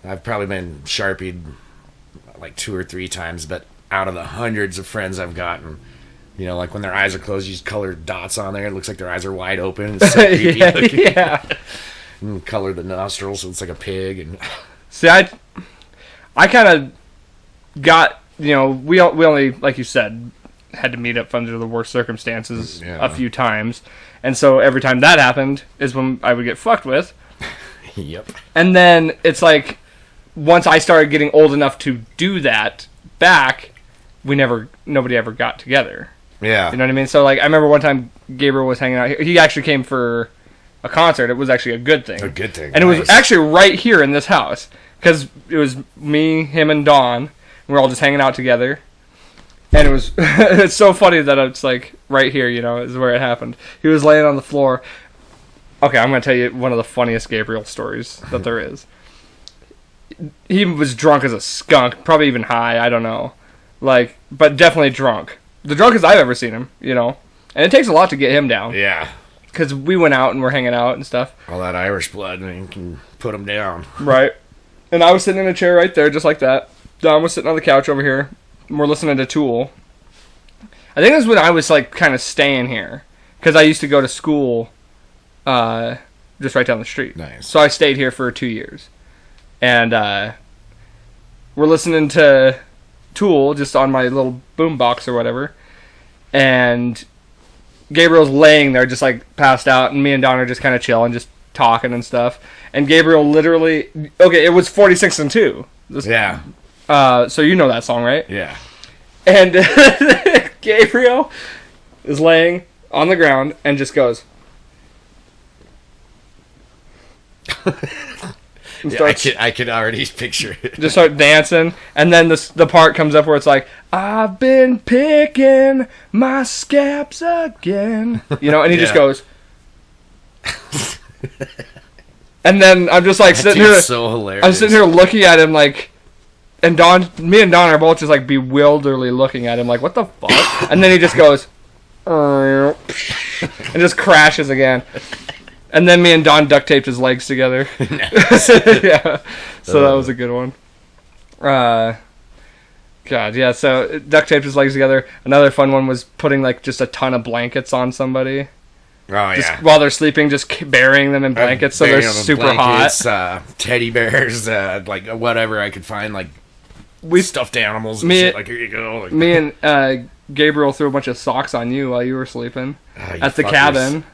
I've probably been Sharpied like 2 or 3 times, but out of the hundreds of friends I've gotten, you know, like when their eyes are closed, you just color dots on there. It looks like their eyes are wide open. It's so creepy looking. Yeah. And color the nostrils so it's like a pig. And See, I kind of got, you know, we only, like you said, had to meet up under the worst circumstances a few times. And so every time that happened is when I would get fucked with. Yep. And then it's like, once I started getting old enough to do that back, nobody ever got together. Yeah. You know what I mean? So, like, I remember one time Gabriel was hanging out. He actually came for a concert. It was actually a good thing. A good thing. And it was actually right here in this house. Because it was me, him, and Dawn. And we were all just hanging out together. And it was... it's so funny that it's, like, right here, you know, is where it happened. He was laying on the floor. Okay, I'm going to tell you one of the funniest Gabriel stories that there is. He was drunk as a skunk. Probably even high. I don't know. Like, but definitely drunk. The drunkest I've ever seen him, you know. And it takes a lot to get him down. Yeah. Because we went out and we're hanging out and stuff. All that Irish blood, and you can put him down. Right. And I was sitting in a chair right there, just like that. Don was sitting on the couch over here. And we're listening to Tool. I think this is when I was, like, kind of staying here. Because I used to go to school just right down the street. Nice. So I stayed here for 2 years. And we're listening to Tool just on my little boombox or whatever. And Gabriel's laying there just like passed out, and me and Don are just kind of chilling, just talking and stuff. And Gabriel literally, okay, it was 46 and 2. Yeah. So you know that song, right? Yeah. And Gabriel is laying on the ground and just goes. I could already picture it. Just start dancing, and then the part comes up where it's like, I've been picking my scabs again. You know, and he just goes. And then I'm just like sitting here. So hilarious. I'm sitting here looking at him like, and me and Don are both just like bewilderedly looking at him like, what the fuck? And then he just goes, and just crashes again. And then me and Don duct taped his legs together. Yeah. So that was a good one. God, yeah. So duct taped his legs together. Another fun one was putting like just a ton of blankets on somebody. Oh, just yeah. while they're sleeping, just burying them in blankets so they're super hot. Teddy bears, like whatever I could find, like stuffed animals and shit. Like, here you go. Like, me and Gabriel threw a bunch of socks on you while you were sleeping at the cabin.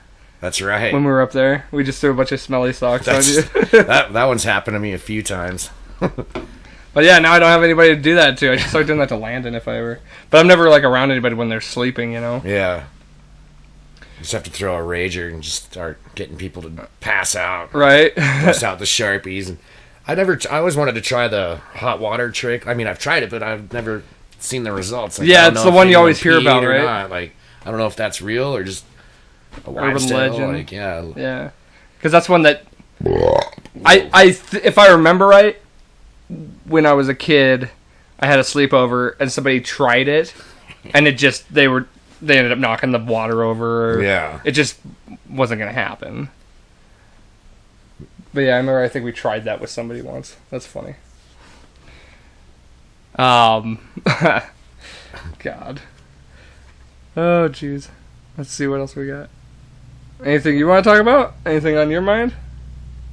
That's right. When we were up there, we just threw a bunch of smelly socks on you. that one's happened to me a few times. But yeah, now I don't have anybody to do that to. I should start doing that to Landon if I ever. But I'm never like around anybody when they're sleeping, you know. Yeah. Just have to throw a rager and just start getting people to pass out. Right. Bust out the Sharpies. And I always wanted to try the hot water trick. I mean, I've tried it, but I've never seen the results. Like, yeah, it's the one you always hear about, right? Not. Like, I don't know if that's real or just a urban legend. Like, yeah. Because that's one that if I remember right, when I was a kid, I had a sleepover and somebody tried it, and they ended up knocking the water over. Yeah. It just wasn't gonna happen. But yeah, I remember. I think we tried that with somebody once. That's funny. God. Oh, jeez. Let's see what else we got. Anything you want to talk about? Anything on your mind?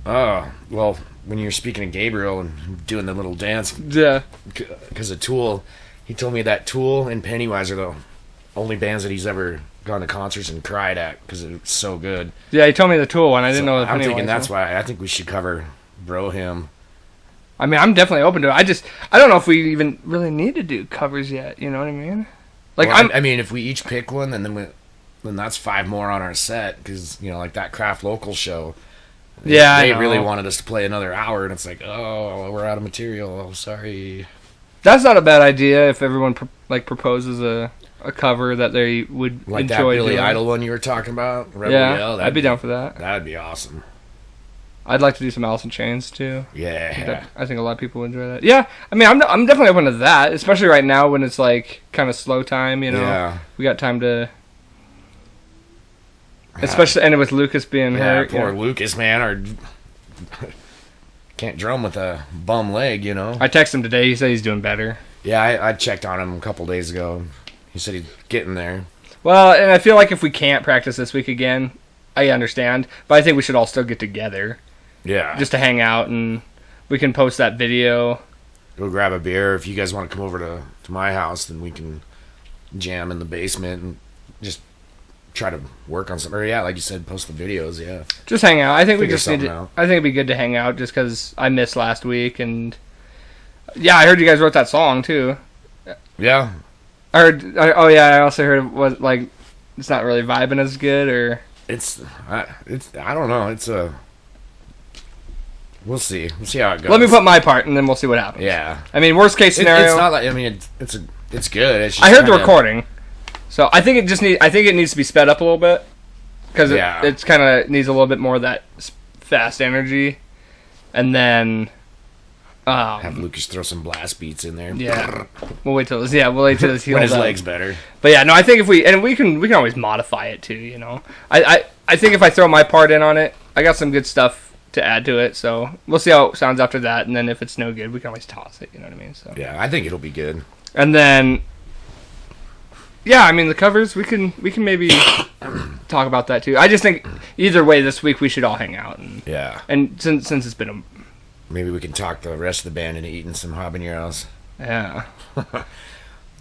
Oh, well, when you were speaking of Gabriel and doing the little dance, yeah, because of Tool, he told me that Tool and Pennywise are the only bands that he's ever gone to concerts and cried at because it was so good. Yeah, he told me the Tool one. I didn't know the Pennywise. I'm thinking that's why I think we should cover Bro Hymn. I mean, I'm definitely open to it. I don't know if we even really need to do covers yet. You know what I mean? Like, well, I mean, if we each pick one, and then that's 5 more on our set because like that Craft Local show. Yeah, they really wanted us to play another hour, and it's like, oh, we're out of material. Oh, sorry. That's not a bad idea if everyone proposes a cover that they would like enjoy. That Billy doing. Idol one you were talking about. Rebel yeah, Yell, I'd be down for that. That'd be awesome. I'd like to do some Alice in Chains too. Yeah, I think a lot of people enjoy that. Yeah, I mean, I'm definitely open to that, especially right now when it's like kind of slow time. You know, yeah. We got time to. Especially, and with Lucas being hurt. Poor Lucas, man. Can't drum with a bum leg, you know. I texted him today. He said he's doing better. Yeah, I checked on him a couple days ago. He said he's getting there. Well, and I feel like if we can't practice this week again, I understand. But I think we should all still get together. Yeah. Just to hang out, and we can post that video. Go grab a beer. If you guys want to come over to my house, then we can jam in the basement and just try to work on something. Or yeah, like you said, post the videos. Yeah, just hang out. I think we Figure just need to. something out. I think it'd be good to hang out, just because I missed last week, and yeah, I heard you guys wrote that song too. Yeah. I also heard it was like it's not really vibing as good, or I don't know. We'll see. We'll see how it goes. let me put my part, and then we'll see what happens. Yeah. I mean, worst case scenario. It's not like it's good. It's just I heard the kinda- recording, so I think it needs to be sped up a little bit because it's kind of needs a little bit more of that fast energy, and then have Lucas throw some blast beats in there. yeah, we'll wait till this heals when his up. leg's better. But yeah, no, I think if we can always modify it too. You know, I think if I throw my part in on it, I got some good stuff to add to it. So we'll see how it sounds after that, and then if it's no good, we can always toss it. You know what I mean? So Yeah, I think it'll be good. and then. Yeah, I mean the covers. We can maybe talk about that too. I just think either way this week we should all hang out Yeah. and since it's been Maybe we can talk the rest of the band into eating some habaneros. yeah.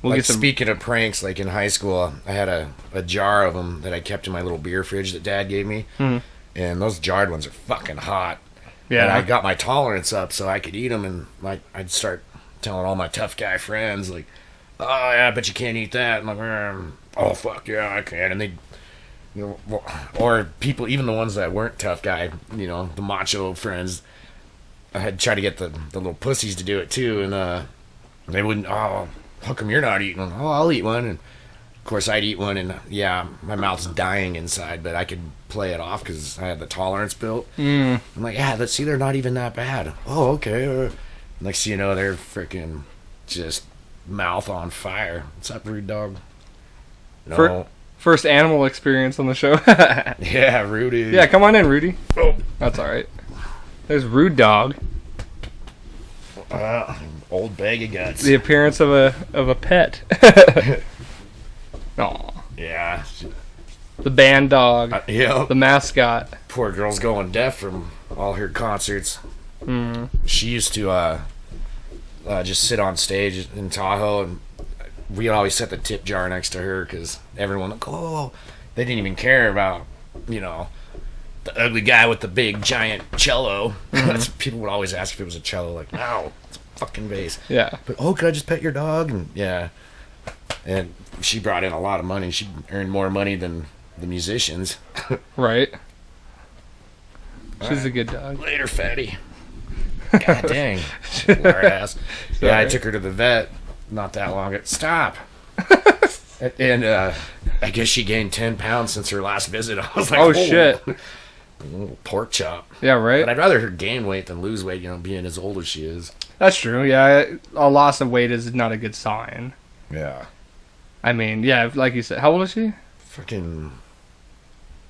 We'll get some. Speaking of pranks, like in high school, I had a jar of them that I kept in my little beer fridge that Dad gave me, and those jarred ones are fucking hot. Yeah, and I got my tolerance up so I could eat them, and I'd start telling all my tough guy friends like, "Oh yeah, but you can't eat that." I'm like, "Oh fuck yeah, I can," and they. Or people, even the ones that weren't tough guy, the macho friends, I had tried to get the little pussies to do it too, and they wouldn't. Oh, how come you're not eating one? Oh, I'll eat one, and of course I'd eat one, and yeah, my mouth's dying inside, but I could play it off because I had the tolerance built. I'm like, yeah, they're not even that bad. Oh, okay. Next thing you know, they're freaking just mouth on fire. What's up, rude dog? No. First animal experience on the show. Yeah, Rudy. Yeah, come on in, Rudy. Oh, that's all right. There's Rude Dog. Old bag of guts. The appearance of a pet. Aw. Yeah. The band dog. Yeah. The mascot. Poor girl's going deaf from all her concerts. She used to just sit on stage in Tahoe, and we'd always set the tip jar next to her because everyone would go, oh, they didn't even care about, the ugly guy with the big giant cello. People would always ask if it was a cello, like, no, it's a fucking bass. Yeah. But, oh, could I just pet your dog? And yeah. And she brought in a lot of money. She earned more money than the musicians. Right. She's Alright. a good dog. Later, fatty. God dang. Lard ass. Yeah, I took her to the vet not that long ago. Stop. And I guess she gained 10 pounds since her last visit. I was like, oh shit. Pork chop. Yeah, right. But I'd rather her gain weight than lose weight, being as old as she is. That's true. Yeah, a loss of weight is not a good sign. Yeah. I mean, yeah, like you said. How old is she? Freaking,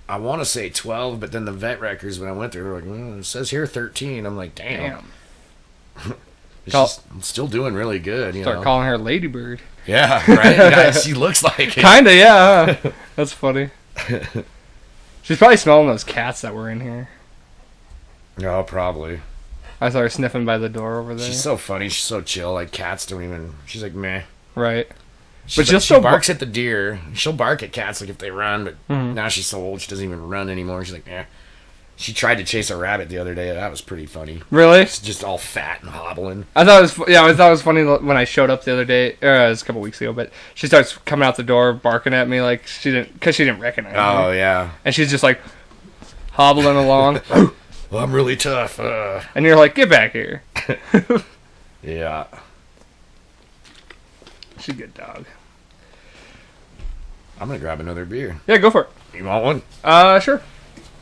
I want to say 12, but then the vet records when I went there were like, it says here 13. I'm like, damn. I'm still doing really good. Start calling her Ladybird. Yeah, right? Yeah, she looks like it. Kinda, yeah. That's funny. She's probably smelling those cats that were in here. Oh, probably. I saw her sniffing by the door over there. She's so funny. She's so chill. Like, cats don't even... She's like, meh. Right. But she barks at the deer. She'll bark at cats like if they run, but now she's so old she doesn't even run anymore. She's like, eh. She tried to chase a rabbit the other day. That was pretty funny. Really? It's just all fat and hobbling. I thought it was funny when I showed up the other day. It was a couple weeks ago, but she starts coming out the door barking at me like she didn't recognize me. Oh yeah. And she's just like hobbling along. Well, I'm really tough. And you're like, get back here. Yeah. She's a good dog. I'm gonna grab another beer. Yeah, go for it. You want one? Sure.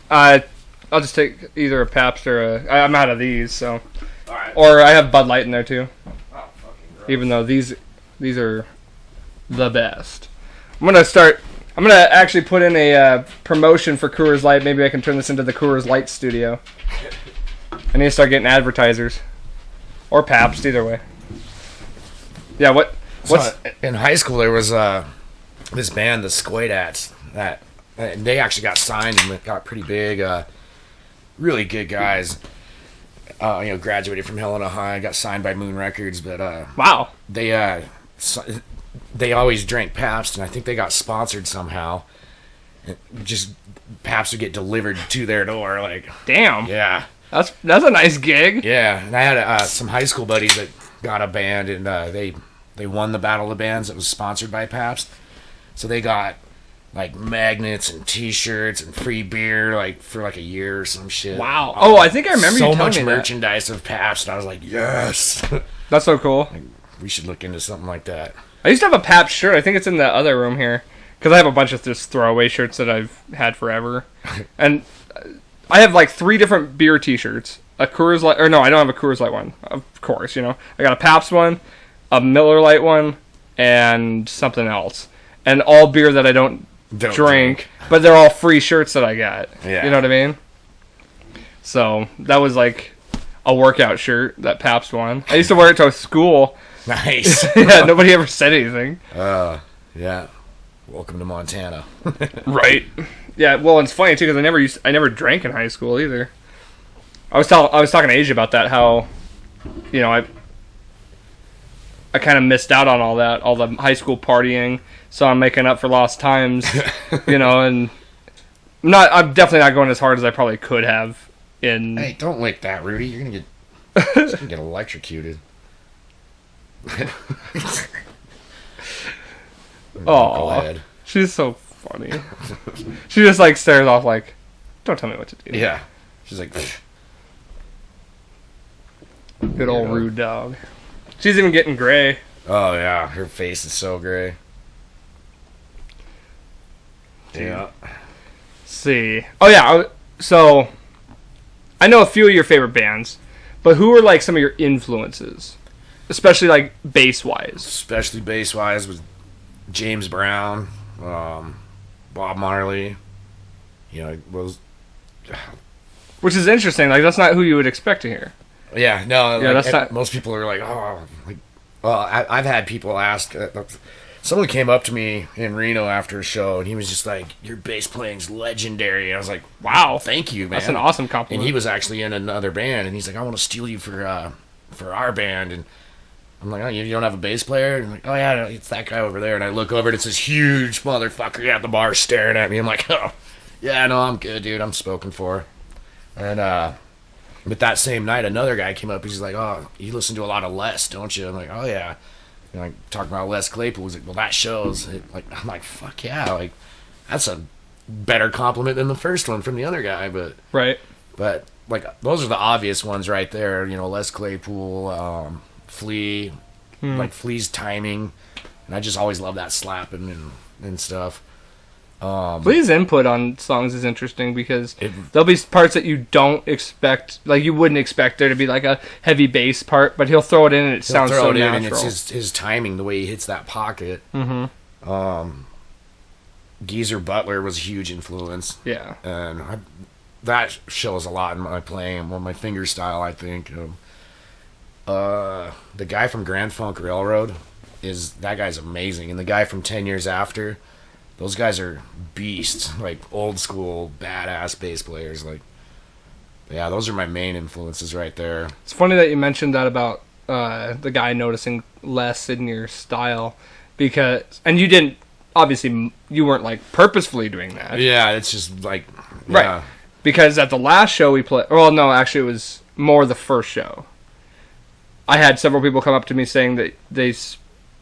I'll just take either a Pabst or I'm out of these, so. All right. Or I have Bud Light in there too. Oh, fucking gross. Even though these are the best. I'm gonna start. I'm gonna actually put in a promotion for Coors Light. Maybe I can turn this into the Coors Light studio. I need to start getting advertisers, or Pabst, either way. Yeah, what's So, in high school there was this band, the Squidats, that they actually got signed and got pretty big. Really good guys. Graduated from Helena High, got signed by Moon Records, but wow? they always drank Pabst, and I think they got sponsored somehow. Just Pabst would get delivered to their door, like Damn. yeah, That's a nice gig. yeah. And I had some high school buddies that got a band, and they won the Battle of the Bands that was sponsored by Pabst, so they got like magnets and T-shirts and free beer like for like a year or some shit. Wow. Oh, I think I remember you so telling much me merchandise of Pabst. And I was like, yes, That's so cool. we should look into something like that. I used to have a Pabst shirt. I think it's in the other room here. Because I have a bunch of just throwaway shirts that I've had forever. And I have like 3 different beer t-shirts. A Coors Light... Or no, I don't have a Coors Light one. Of course, I got a Pabst one, a Miller Lite one, and something else. And all beer that I don't drink. But they're all free shirts that I got. Yeah. You know what I mean? So, that was like a workout shirt, that Pabst one. I used to wear it to school. Nice. Yeah, nobody ever said anything. Yeah. Welcome to Montana. Right. Yeah. Well, it's funny too because I never drank in high school either. I was talking to Asia about that. How, I kind of missed out on all the high school partying. So I'm making up for lost times. And I'm definitely not going as hard as I probably could have. Hey, don't lick that, Rudy. You're gonna get electrocuted. Go Oh, ahead. she's so funny. She just like stares off like, don't tell me what to do. Yeah. She's like, Good old rude dog. She's even getting gray. oh yeah, her face is so gray. Yeah. See. Oh yeah. So I know a few of your favorite bands, but who are like some of your influences, especially like bass wise? Especially bass wise was James Brown, Bob Marley. Which is interesting. Like that's not who you would expect to hear. Yeah, no. Yeah, like, that's not. Most people are like, oh, like, well, I've had people ask. Someone came up to me in Reno after a show, and he was just like, "Your bass playing's legendary." I was like, Wow, "Thank you, man." that's an awesome compliment. And he was actually in another band, and he's like, "I want to steal you for our band." And I'm like, "Oh, you don't have a bass player?" And I'm like, "Oh yeah, it's that guy over there." And I look over, and it's this huge motherfucker at the bar staring at me. I'm like, "Oh, yeah, no, I'm good, dude. I'm spoken for." And but that same night, another guy came up. He's like, "Oh, you listen to a lot of Les, don't you?" I'm like, "Oh yeah." Like talking about Les Claypool, he's like, "Well, that shows." I'm like, "Fuck yeah!" Like that's a better compliment than the first one from the other guy. Right. But like those are the obvious ones right there. Les Claypool, Flea, like Flea's timing, and I just always love that slapping and stuff. Flea's input on songs is interesting because there'll be parts that you don't expect, like you wouldn't expect there to be like a heavy bass part, but he'll throw it in and it sounds so natural. And it's his timing, the way he hits that pocket. Mm-hmm. Geezer Butler was a huge influence. Yeah. And that shows a lot in my playing, my finger style, I think. The guy from Grand Funk Railroad, that guy's amazing. And the guy from 10 Years After, those guys are beasts, like old school badass bass players. Like, yeah, those are my main influences right there. It's funny that you mentioned that about the guy noticing less in your style, and you didn't, obviously, you weren't like purposefully doing that. Yeah, it's just like, yeah. Right. Because at the last show we played, well, no, actually it was more the first show. I had several people come up to me saying that they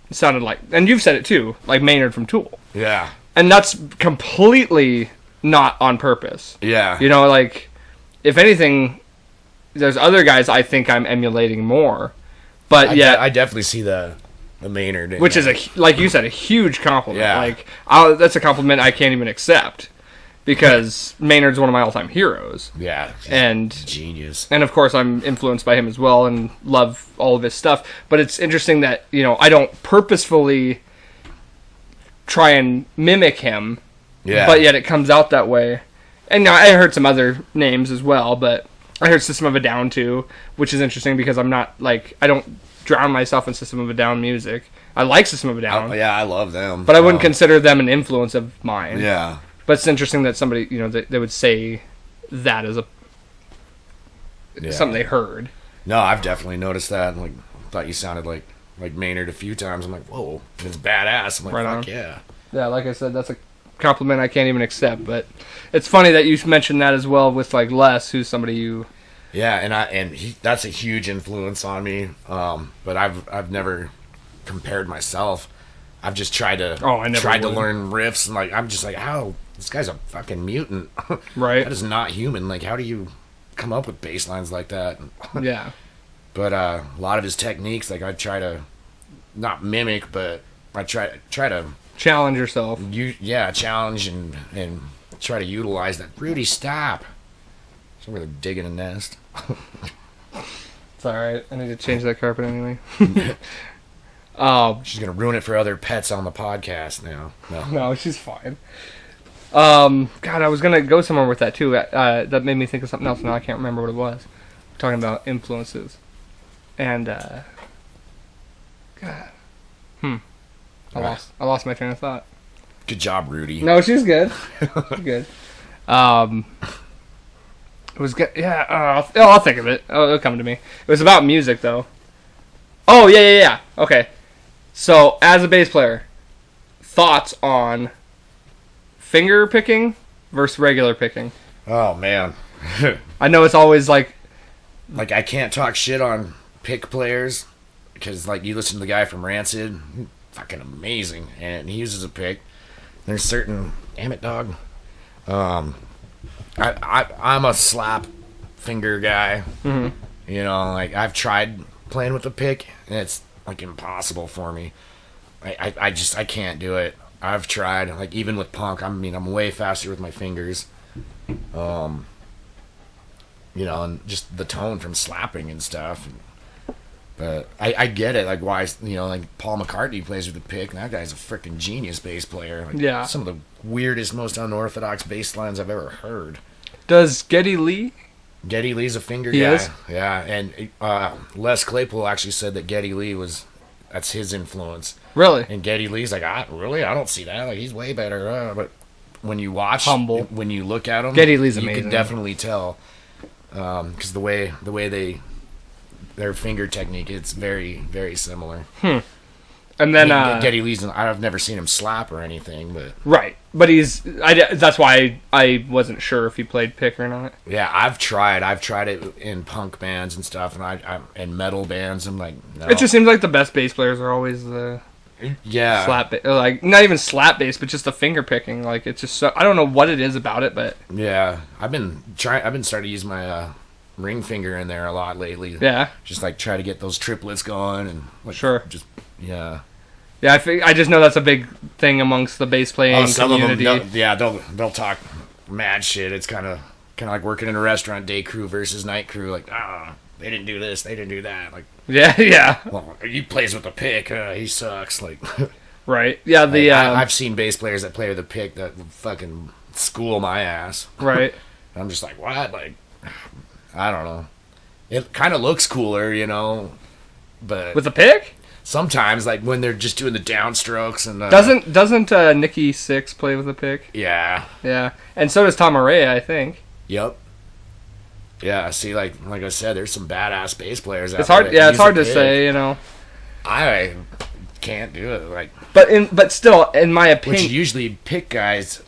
sounded like, and you've said it too, like Maynard from Tool. Yeah. And that's completely not on purpose. Yeah. Like, if anything, there's other guys I think I'm emulating more. But I definitely see the Maynard. Which is, like you said, a huge compliment. Yeah. Like, that's a compliment I can't even accept. Because Maynard's one of my all-time heroes. Yeah. And genius. And, of course, I'm influenced by him as well and love all of his stuff. But it's interesting that, I don't purposefully try and mimic him, Yeah. but yet it comes out that way. And now I heard some other names as well, but I heard System of a Down too, which is interesting because I'm not like, I don't drown myself in System of a Down music. I like System of a Down, Yeah, I love them. but I wouldn't consider them an influence of mine. Yeah. But it's interesting that somebody, they would say that as something they heard. No, I've definitely noticed that. Like, thought you sounded like Maynard a few times. I'm like, whoa, it's badass. I'm like, Right on. fuck yeah. Yeah, like I said, that's a compliment I can't even accept. But it's funny that you mentioned that as well with like Les, who's somebody you. Yeah, that's a huge influence on me. But I've never compared myself. I've just tried to to learn riffs, and like I'm just like, how this guy's a fucking mutant. Right. That is not human. Like, how do you come up with bass lines like that? Yeah. But a lot of his techniques, like I try to not mimic, but I try to Challenge yourself. challenge and try to utilize that. Rudy, stop! Somewhere they're digging a nest. It's alright. I need to change that carpet anyway. She's gonna ruin it for other pets on the podcast now. No. No, she's fine. God, I was gonna go somewhere with that too. That made me think of something else. Now I can't remember what it was. We're talking about influences, and God, I lost my train of thought. Good job, Rudy. No, she's good. She's good. It was good. Yeah, I'll think of it. It'll come to me. It was about music though. Oh yeah. Okay. So as a bass player, thoughts on finger picking versus regular picking? Oh man. I know it's always like I can't talk shit on pick players because like you listen to the guy from Rancid, fucking amazing, and he uses a pick. There's certain, damn it, dog. I'm a slap finger guy. Mhm. You know, like I've tried playing with a pick, and it's like impossible for me. I can't do it. I've tried, like even with punk. I mean, I'm way faster with my fingers. And just the tone from slapping and stuff. But I get it, like why, like Paul McCartney plays with a pick, and that guy's a freaking genius bass player. Like, Yeah. some of the weirdest, most unorthodox bass lines I've ever heard. Does Geddy Lee? Geddy Lee's a finger He guy. is? Yeah, and Les Claypool actually said that Geddy Lee that's his influence. Really? And Geddy Lee's like, really? I don't see that. Like, he's way better. But when you watch, Humble. when you look at him, Geddy Lee's you amazing. can definitely tell. Because the way their finger technique, it's very, very similar. And then Geddy Lee's, I've never seen him slap or anything, but right, but that's why I wasn't sure if he played pick or not. yeah, I've tried it in punk bands and stuff, and I in metal bands. I'm like, no. It just seems like the best bass players are always the slap, like not even slap bass, but just the finger picking. Like it's just so, I don't know what it is about it, but Yeah, I've been starting to use my ring finger in there a lot lately. yeah, Just like try to get those triplets going and like, Sure. just yeah. yeah. I just know that's a big thing amongst the bass playing Some community. of them, they'll talk mad shit. It's kind of like working in a restaurant, day crew versus night crew. Like, they didn't do this, they didn't do that. Like, Yeah, well, he plays with a pick. He sucks. Like, right. Yeah, I've seen bass players that play with a pick that would fucking school my ass. right. And I'm just like, what? Like, I don't know. It kind of looks cooler, but With the pick? sometimes, like when they're just doing the downstrokes and Doesn't Nikki Sixx play with a pick? yeah, Yeah, and so does Tom Araya, I think. yep, yeah. See, like I said, there's some badass bass players out It's there hard. that Yeah, it's use a hard to pick. say, I can't do it. Like, But still, in my which opinion, usually pick guys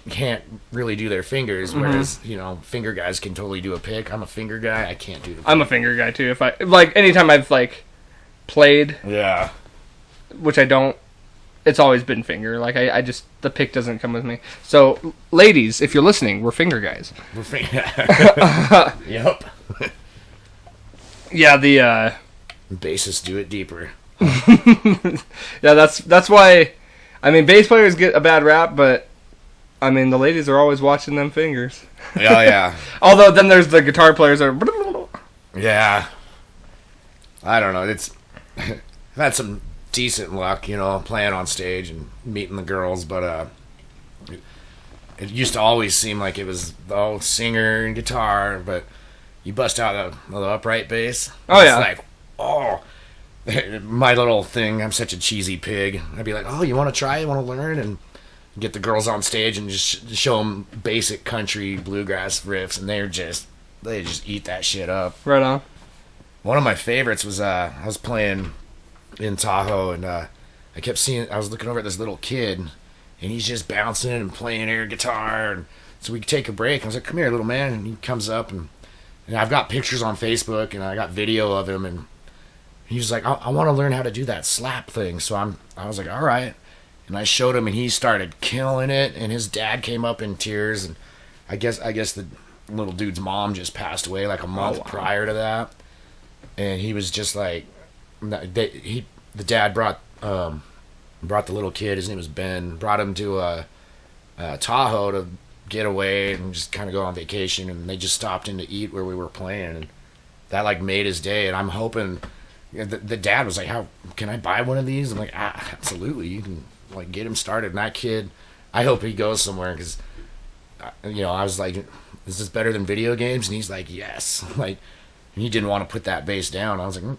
can't really do their fingers, whereas finger guys can totally do a pick. I'm a finger guy. I can't do the pick. I'm a finger guy too. If I anytime I've played, Yeah. which I don't, it's always been finger. Like I just the pick doesn't come with me. So ladies, if you're listening, we're finger guys. Yep. Yeah, the Bassists do it deeper. yeah, that's why. I mean, bass players get a bad rap, but I mean the ladies are always watching them fingers. Oh yeah. Although then there's the guitar players that are. Yeah. I don't know. I've had some decent luck, playing on stage and meeting the girls, but it used to always seem like it was the singer and guitar, but you bust out the upright bass. Oh, it's yeah. like, oh, my little thing. I'm such a cheesy pig. I'd be like, oh, you want to try? You want to learn? And get the girls on stage and just show them basic country bluegrass riffs, and they just eat that shit up. Right on. One of my favorites was I was playing in Tahoe, and I was looking over at this little kid, and he's just bouncing and playing air guitar, and so we take a break. I was like, come here, little man, and he comes up, and I've got pictures on Facebook, and I got video of him, and he was like, I want to learn how to do that slap thing. So I was like, all right. And I showed him, and he started killing it. And his dad came up in tears. And I guess the little dude's mom just passed away like a month prior to that. And he was just like, the dad brought the little kid. His name was Ben. Brought him to Tahoe to get away and just kind of go on vacation. And they just stopped in to eat where we were playing, and that like made his day. And I'm hoping. The dad was like, "How can I buy one of these?" I'm like, absolutely, you can like get him started. And that kid, I hope he goes somewhere, because I was like, "Is this better than video games?" And he's like, "Yes." Like, he didn't want to put that bass down. I was like,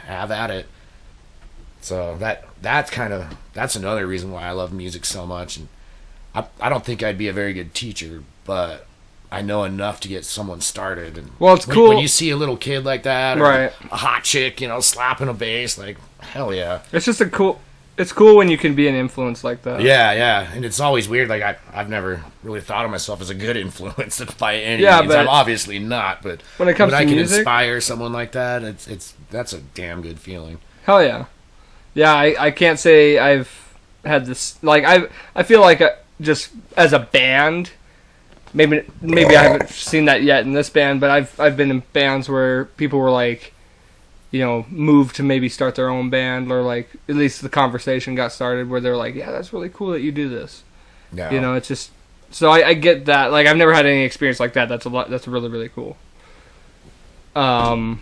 "Have at it." So that's another reason why I love music so much. And I don't think I'd be a very good teacher, but I know enough to get someone started. And well, it's cool when you see a little kid like that, or right? A hot chick, slapping a bass, like, hell yeah. It's just it's cool when you can be an influence like that. Yeah, and it's always weird. Like I've never really thought of myself as a good influence by any means. But I'm obviously not, but when it comes to I can music, inspire someone like that, that's a damn good feeling. Hell yeah, yeah. I can't say I've had this. Like I feel like just as a band. Maybe I haven't seen that yet in this band, but I've been in bands where people were like, moved to maybe start their own band, or like at least the conversation got started where they're like, yeah, that's really cool that you do this. Yeah. It's just so I get that. Like I've never had any experience like that. That's really really cool. I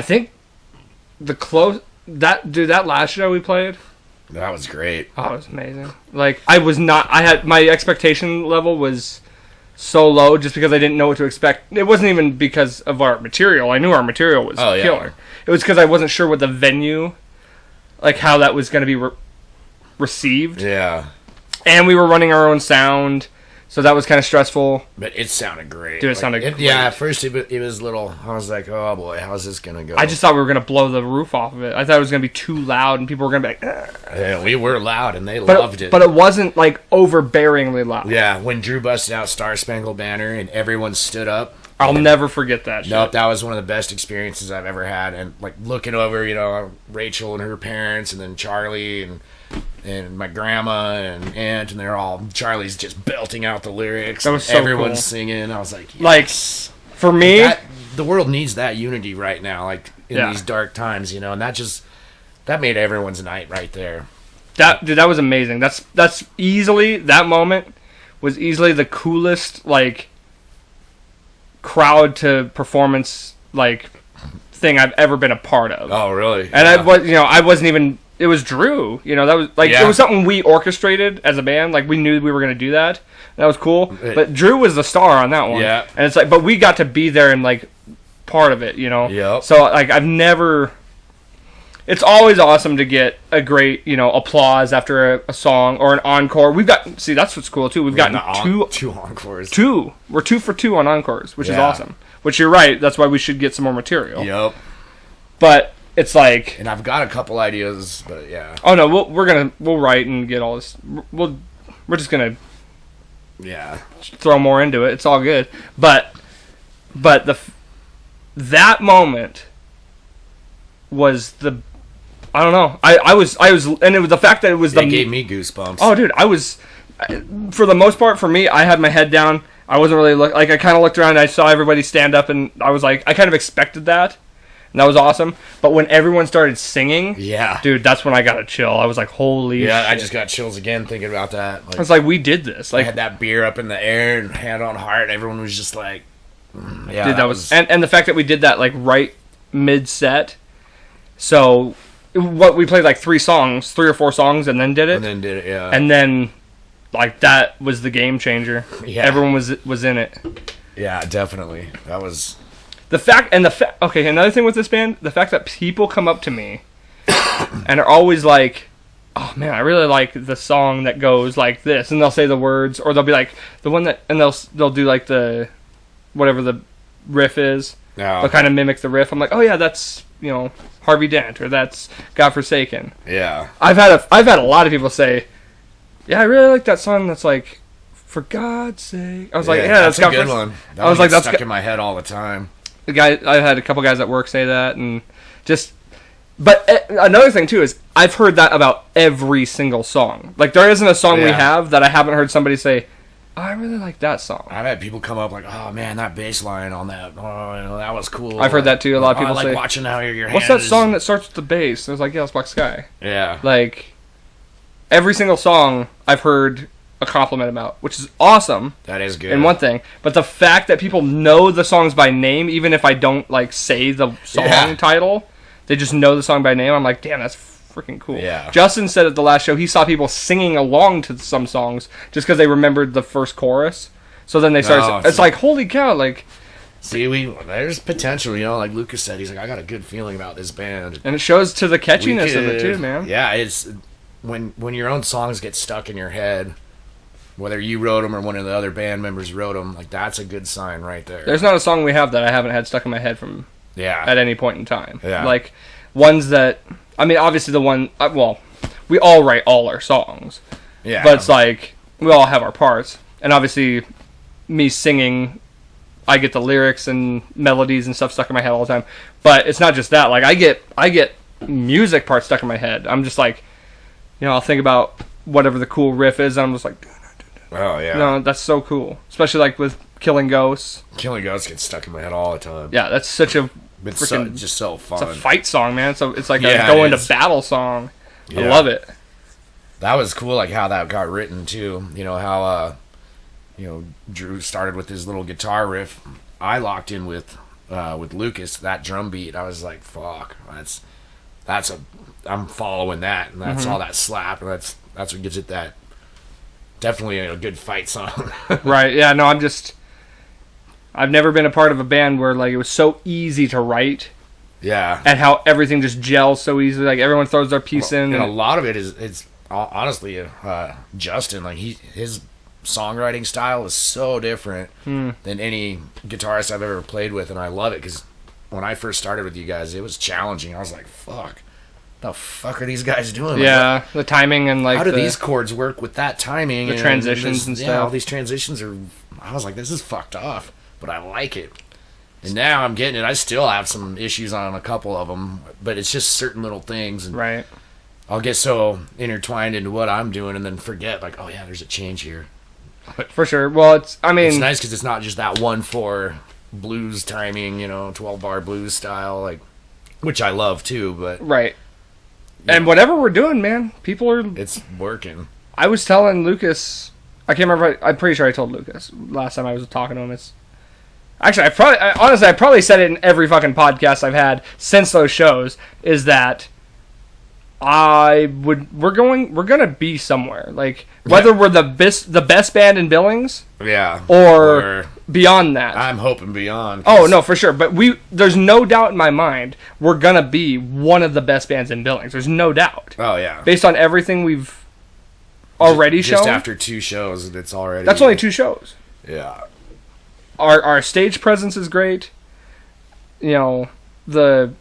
think that last show we played. That was great. Oh, it was amazing. Like, my expectation level was so low just because I didn't know what to expect. It wasn't even because of our material. I knew our material was killer. Yeah. It was because I wasn't sure what the venue, like how that was going to be received. Yeah. And we were running our own sound, so that was kind of stressful. But it sounded great. Dude, it sounded great. Yeah, at first it was little. I was like, oh boy, how's this going to go? I just thought we were going to blow the roof off of it. I thought it was going to be too loud and people were going to be like, yeah, we were loud and they loved it. But it wasn't like overbearingly loud. Yeah, when Drew busted out Star Spangled Banner and everyone stood up. I'll never forget that shit. Nope, that was one of the best experiences I've ever had. And like looking over, Rachel and her parents, and then Charlie and my grandma and aunt, and Charlie's just belting out the lyrics. That was so everyone's cool. Singing. I was like, yes. Like, for me, the world needs that unity right now, like in these dark times, and that made everyone's night right there. That was amazing. That's easily, that moment was easily the coolest, like, crowd to performance, like, thing I've ever been a part of. Oh, really? And I wasn't even. It was Drew. That was like it was something we orchestrated as a band. Like we knew we were gonna do that. That was cool. But Drew was the star on that one. Yeah. And it's like, but we got to be there and like part of it. Yep. So like I've never. It's always awesome to get a great applause after a song or an encore. We've got that's what's cool too. We've gotten two encores. We're 2 for 2 on encores, which is awesome. Which you're right. That's why we should get some more material. Yep. But it's like, and I've got a couple ideas, but yeah. Oh no, we'll write and get all this. We're just gonna throw more into it. It's all good. But that moment was the. I don't know. I was, and it was the fact that it was It gave me goosebumps. Oh, dude, I was, for the most part, for me, I had my head down. I wasn't really I kind of looked around and I saw everybody stand up and I was like, I kind of expected that. And that was awesome. But when everyone started singing, dude, that's when I got a chill. I was like, holy shit. I just got chills again thinking about that. Like, I was like, we did this. Like, I had that beer up in the air and hand on heart. Everyone was just like, dude, that was and the fact that we did that like right mid-set. So what we played like 3 or 4 songs, and then did it. And then did it, yeah. And then, like, that was the game changer. Yeah. Everyone was in it. Yeah, definitely. That was... Okay, another thing with this band, the fact that people come up to me and are always like, oh man, I really like the song that goes like this, and they'll say the words, or they'll be like, the one that, and they'll do like the, whatever the riff is. No. They'll kind of mimic the riff. I'm like, oh yeah, that's, Harvey Dent, or that's Godforsaken. Yeah. I've had a lot of people say, yeah, I really like that song that's like, for God's sake. I was like, yeah, that's a good one. That I was like, that's stuck in my head all the time. I've had a couple guys at work say that, and but another thing too is I've heard that about every single song. Like, there isn't a song we have that I haven't heard somebody say, oh, I really like that song. I've had people come up like, oh man, that bass line on that, that was cool. I've heard that too. A lot of people I like say, watching how your hand what's that song that starts with the bass? And I was like, yeah, it's Black Sky. Yeah. Like, every single song I've heard a compliment about, which is awesome. That is good. And one thing, but the fact that people know the songs by name, even if I don't like say the song title, they just know the song by name. I'm like, damn, that's freaking cool. Yeah. Justin said at the last show he saw people singing along to some songs just because they remembered the first chorus. So then they started. It's like, holy cow! Like, see, there's potential. Like Lucas said, he's like, I got a good feeling about this band, and it shows to the catchiness of it too, man. Yeah, it's when your own songs get stuck in your head. Whether you wrote them or one of the other band members wrote them, like, that's a good sign right there. There's not a song we have that I haven't had stuck in my head from at any point in time. Yeah. Like, ones that, I mean, obviously the one, well, we all write all our songs. Yeah. But it's like, we all have our parts. And obviously, me singing, I get the lyrics and melodies and stuff stuck in my head all the time. But it's not just that. Like, I get music parts stuck in my head. I'm just like, I'll think about whatever the cool riff is, and I'm just like, oh, yeah. No, that's so cool. Especially, like, with Killing Ghosts. Killing Ghosts gets stuck in my head all the time. Yeah, that's such a freaking... just so fun. It's a fight song, man. So it's like a go into battle song. Yeah. I love it. That was cool, like, how that got written, too. How, Drew started with his little guitar riff. I locked in with Lucas, that drum beat. I was like, fuck, I'm following that, and that's all that slap, and that's what gives it that... Definitely a good fight song. Right, yeah, no, I've never been a part of a band where, like, it was so easy to write. Yeah. And how everything just gels so easily. Like, everyone throws their piece in. And a lot of it's honestly, Justin, like, his songwriting style is so different than any guitarist I've ever played with, and I love it, because when I first started with you guys, it was challenging. I was like, fuck. The fuck are these guys doing? Yeah, like, the timing and like how do these chords work with that timing? The transitions and stuff. Yeah, all these transitions are. I was like, this is fucked off, but I like it. And now I'm getting it. I still have some issues on a couple of them, but it's just certain little things. And right. I'll get so intertwined into what I'm doing and then forget, like, oh yeah, there's a change here. For sure. Well, it's nice because it's not just that 1/4 blues timing, 12-bar blues style, like, which I love too, but right. And whatever we're doing, man, people are... It's working. I was telling Lucas... I can't remember... I'm pretty sure I told Lucas last time I was talking to him. Actually, I probably said it in every fucking podcast I've had since those shows, is that we're gonna be somewhere. Like, whether we're the best band in Billings... Yeah. Or beyond that. I'm hoping beyond. Oh, no, for sure. But there's no doubt in my mind we're going to be one of the best bands in Billings. There's no doubt. Oh, yeah. Based on everything we've already shown. Just after 2 shows, it's already... That's only 2 shows. Yeah. Our stage presence is great. The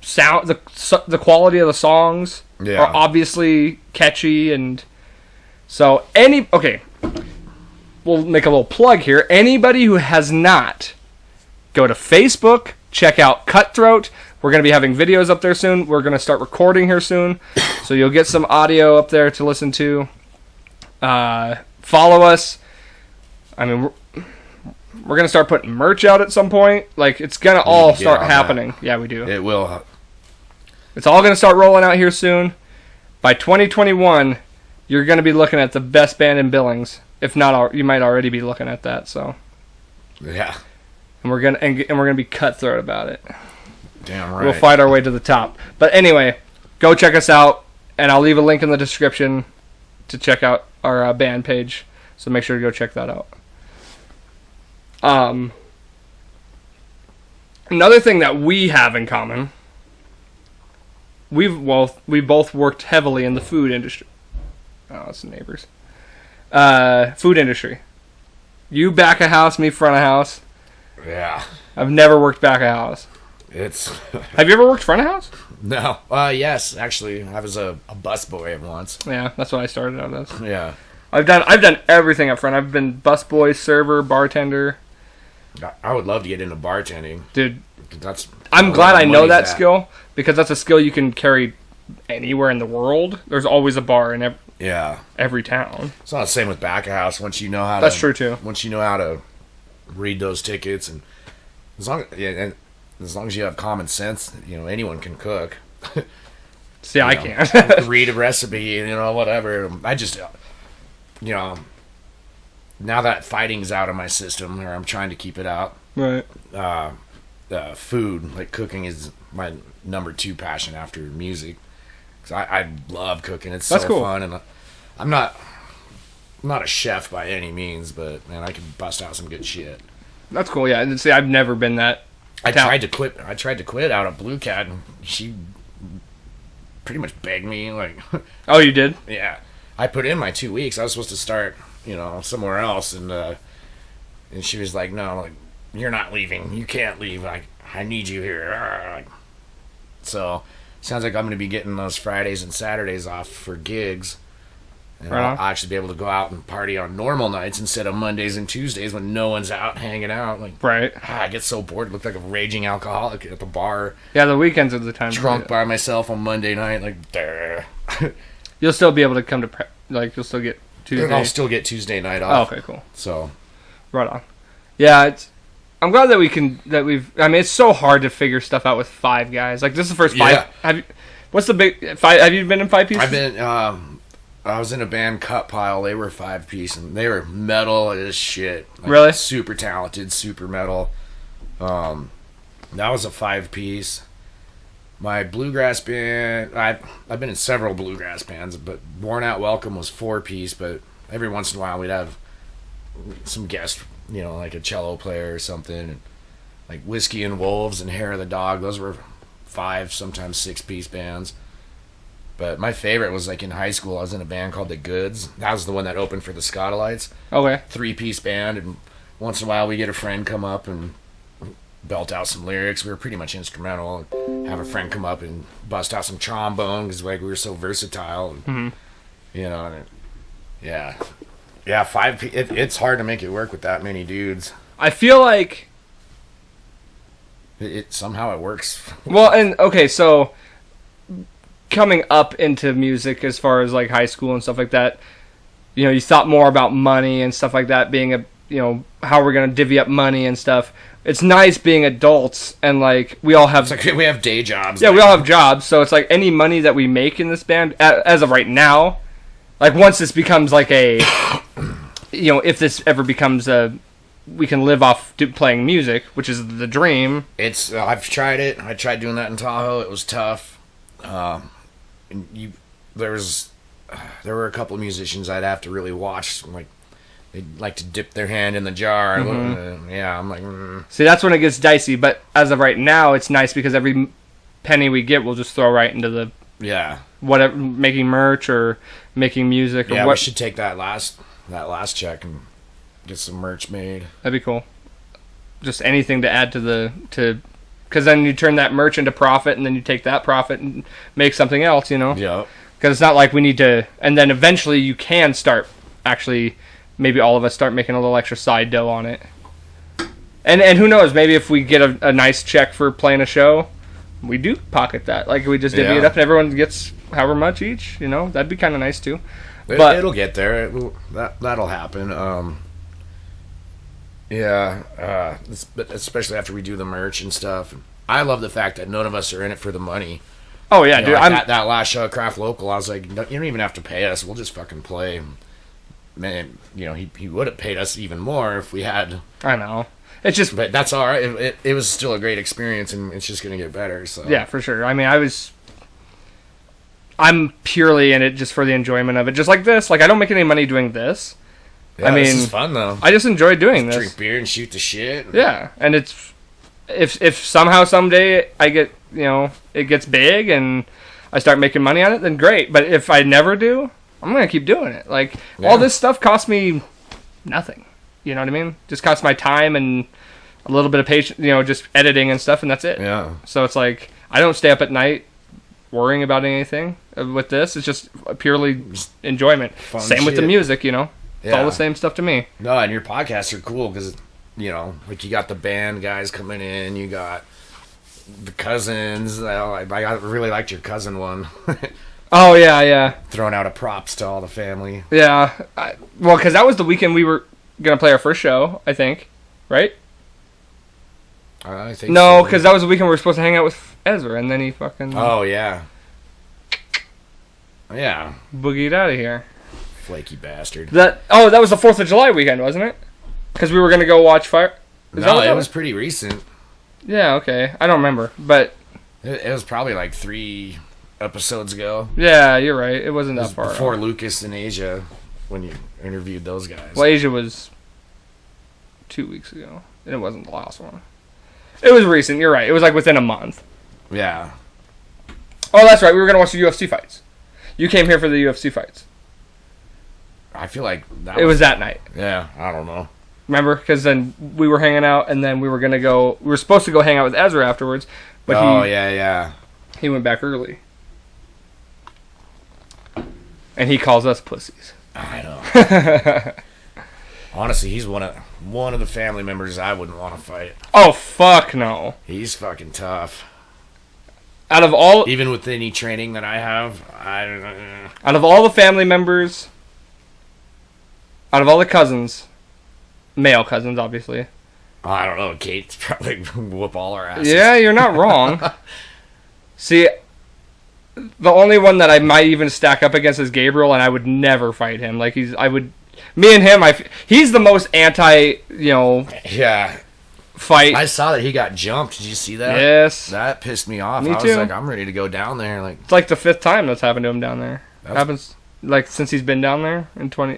sound, the quality of the songs are obviously catchy, and so okay. We'll make a little plug here. Anybody who has not, go to Facebook, check out Cutthroat. We're going to be having videos up there soon. We're going to start recording here soon, so you'll get some audio up there to listen to. Follow us. I mean, we're going to start putting merch out at some point. Like, it's going to all start happening. That. Yeah, we do. It will. It's all going to start rolling out here soon. By 2021, you're going to be looking at the best band in Billings. If not, you might already be looking at that. So, yeah, and we're gonna be cutthroat about it. Damn right. We'll fight our way to the top. But anyway, go check us out, and I'll leave a link in the description to check out our band page. So make sure to go check that out. Another thing that we have in common, we both worked heavily in the food industry. Oh, it's the neighbors. Food industry. You back of house, me front of house. Yeah. I've never worked back of house. Have you ever worked front of house? No. Yes, actually, I was a busboy once. Yeah, that's what I started out as. Yeah. I've done everything up front. I've been busboy, server, bartender. I would love to get into bartending. Dude, that's. I'm glad I know that skill, because that's a skill you can carry anywhere in the world. There's always a bar in every town. It's not the same with back of house. Once you know how That's true too. Once you know how to read those tickets, and as long as you have common sense, anyone can cook. See, I can't. Read a recipe, whatever. I just, now that fighting's out of my system, or I'm trying to keep it out. Right. Food, like cooking, is my number 2 passion after music. Cause I love cooking. It's That's so cool. fun, and I'm not a chef by any means, but man, I can bust out some good shit. That's cool. Yeah. And see, I've never been that. I tried to quit out of Blue Cat, and she pretty much begged me, like. Oh, you did? Yeah, I put in my 2 weeks. I was supposed to start, somewhere else, and she was like, "No, like, you're not leaving. You can't leave. I need you here." So, sounds like I'm going to be getting those Fridays and Saturdays off for gigs. And Right on. I'll actually be able to go out and party on normal nights instead of Mondays and Tuesdays when no one's out hanging out. Like, Right. I get so bored. Look like a raging alcoholic at the bar, Yeah, the weekends are the time. drunk by myself on Monday night. Like, there. You'll still be able to come to you'll still get Tuesday. I'll still get Tuesday night Oh, off. okay, cool. So, Right on. Yeah, I'm glad that I mean, it's so hard to figure stuff out with 5 guys. Like, this is the first 5. Yeah. What's the big 5? Have you been in 5 pieces? I've been. I was in a band, Cut Pile. They were 5-piece, and they were metal as shit. Like, really? Super talented, super metal. That was a 5-piece. My bluegrass band, I've been in several bluegrass bands, but Worn Out Welcome was 4-piece. But every once in a while, we'd have some guest, like a cello player or something. And like Whiskey and Wolves and Hair of the Dog, those were 5, sometimes 6-piece bands. But my favorite was, like, in high school, I was in a band called The Goods. That was the one that opened for the Scotalites. Okay. 3-piece band, and once in a while we get a friend come up and belt out some lyrics. We were pretty much instrumental. Have a friend come up and bust out some trombone, because, like, we were so versatile. And, Yeah, 5 it's hard to make it work with that many dudes. I feel like... Somehow it works. Well, and, okay, so... coming up into music as far as like high school and stuff like that, you thought more about money and stuff like that, being how we're going to divvy up money and stuff. It's nice being adults and like we all have we have day jobs. Yeah, we all have jobs, so it's like any money that we make in this band as of right now, like once this becomes like a if this ever becomes we can live off playing music, which is the dream. It's I've tried it. I tried doing that in Tahoe. It was tough. There were a couple of musicians I'd have to really watch, like they'd like to dip their hand in the jar. Yeah, I'm like, See, that's when it gets dicey. But as of right now, it's nice because every penny we get, we'll just throw right into the whatever, making merch or making music. Yeah, or we should take that last check and get some merch made. That'd be cool. Just anything to add to because then you turn that merch into profit, and then you take that profit and make something else, Yeah. Because it's not like we need to... And then eventually you can start, actually, maybe all of us start making a little extra side dough on it. And who knows, maybe if we get a nice check for playing a show, we do pocket that. Like, we just divvy it up and everyone gets however much each, That'd be kind of nice, too. But it'll get there. That'll happen. Especially after we do the merch and stuff. I love the fact that none of us are in it for the money. Oh yeah, dude. Like that last show at Craft Local, I was like, you don't even have to pay us. We'll just fucking play. Man, he would have paid us even more if we had. I know. It's just, but that's all right. It was still a great experience, and it's just gonna get better. So yeah, for sure. I mean, I'm purely in it just for the enjoyment of it. Just like this. Like, I don't make any money doing this. Yeah, I mean, this is fun though. I just enjoy doing this. Drink beer and shoot the shit. Yeah, and it's if somehow someday I get, it gets big and I start making money on it, then great. But if I never do, I'm gonna keep doing it. Like, all this stuff costs me nothing. You know what I mean? Just costs my time and a little bit of patience, just editing and stuff, and that's it. Yeah. So it's like, I don't stay up at night worrying about anything with this. It's just purely enjoyment. Same with the music, It's all the same stuff to me. No, and your podcasts are cool because, like you got the band guys coming in, you got the cousins. I really liked your cousin one. Oh, yeah. Throwing out a props to all the family. Yeah. Well, because that was the weekend we were going to play our first show, I think. Right? I think no, because that was the weekend we were supposed to hang out with Ezra, and then he fucking... Oh, yeah. Yeah. Boogied out of here. Flaky bastard. That was the 4th of July weekend, wasn't it? Because we were going to go watch Fire... No, it was pretty recent. Yeah, okay. I don't remember, but... It was probably like 3 episodes ago. Yeah, you're right. It wasn't that far. Before Lucas and Asia, when you interviewed those guys. Well, Asia was 2 weeks ago, and it wasn't the last one. It was recent, you're right. It was like within a month. Yeah. Oh, that's right. We were going to watch the UFC fights. You came here for the UFC fights. I feel like it was that night. Yeah, I don't know. Remember? Because then we were hanging out, and then we were supposed to go hang out with Ezra afterwards, but he went back early. And he calls us pussies. I know. Honestly, he's one of the family members I wouldn't want to fight. Oh, fuck no. He's fucking tough. Out of all... Even with any training that I have, out of all the family members... Out of all the cousins... Male cousins, obviously. I don't know. Kate's probably whoop all our asses. Yeah, you're not wrong. See... The only one that I might even stack up against is Gabriel, and I would never fight him. Like, me and him, he's the most anti, Yeah. Fight. I saw that he got jumped. Did you see that? Yes. That pissed me off. Me I was too. like, I'm ready to go down there. Like, it's like the 5th time that's happened to him down there. Happens, like, since he's been down there in 20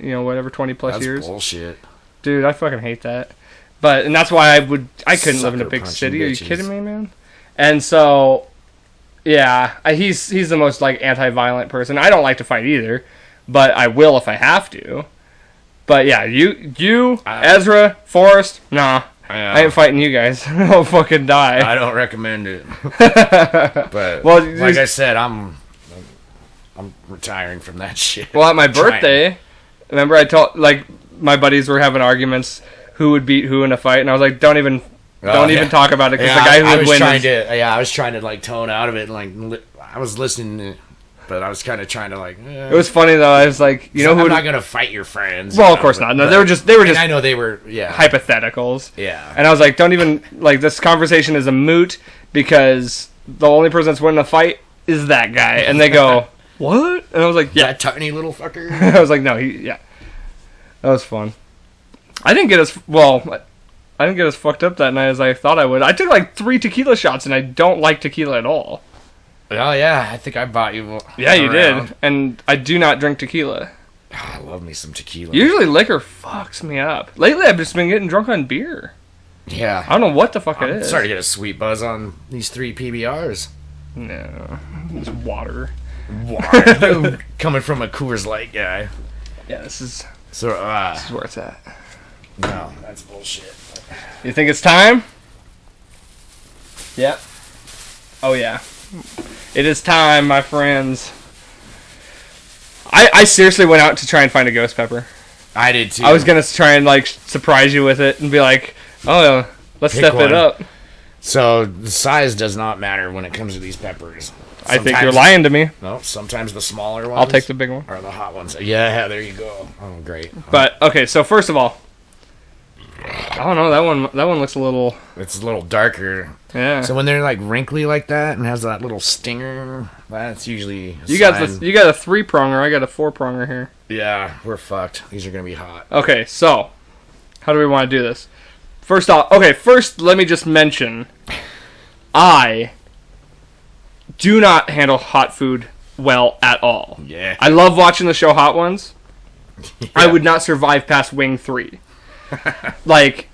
plus years. That's bullshit. Dude, I fucking hate that. And that's why I couldn't live in a big city. Are you kidding me, man? And so... Yeah, he's the most, like, anti-violent person. I don't like to fight either, but I will if I have to. But yeah, you, Ezra, Forrest, nah. I ain't fighting you guys. I'll fucking die. I don't recommend it. But, well, like I said, I'm retiring from that shit. Well, at my birthday, remember I told, like, my buddies were having arguments who would beat who in a fight, and I was like, don't even talk about it, because the guy who would win I was trying to, like, tone out of it, and, like, I was listening, but I was kind of trying to, like... It was funny, though. I was like, I'm not going to fight your friends. Well, of course not. No, they were just... I know they were, hypotheticals. Yeah. And I was like, don't even... Like, this conversation is a moot, because the only person that's winning a fight is that guy. And they go, what? And I was like, yeah. That tiny little fucker? I was like, no, yeah. That was fun. I didn't get as fucked up that night as I thought I would. I took like 3 tequila shots, and I don't like tequila at all. Oh, yeah. I think I bought you. Yeah, you did. And I do not drink tequila. Oh, I love me some tequila. Usually liquor fucks me up. Lately, I've just been getting drunk on beer. Yeah. I don't know what the fuck it is. I'm starting to get a sweet buzz on these 3 PBRs. No. It's water. Water. Coming from a Coors Light guy. Yeah, this is where it's at. No, that's bullshit. You think it's time? Yep. Oh, yeah. It is time, my friends. I seriously went out to try and find a ghost pepper. I did, too. I was going to try and, like, surprise you with it and be like, oh, let's step it up. So, the size does not matter when it comes to these peppers. I think you're lying to me. No, sometimes the smaller ones. I'll take the big one. Or the hot ones. Yeah, there you go. Oh, great. But, okay, so first of all, I don't know, that one looks a little... It's a little darker. Yeah. So when they're like wrinkly like that and has that little stinger, that's usually you got a 3-pronger, I got a 4-pronger here. Yeah, we're fucked. These are gonna be hot. Okay, so how do we want to do this? First let me just mention I do not handle hot food well at all. Yeah. I love watching the show Hot Ones. Yeah. I would not survive past Wing 3. Like,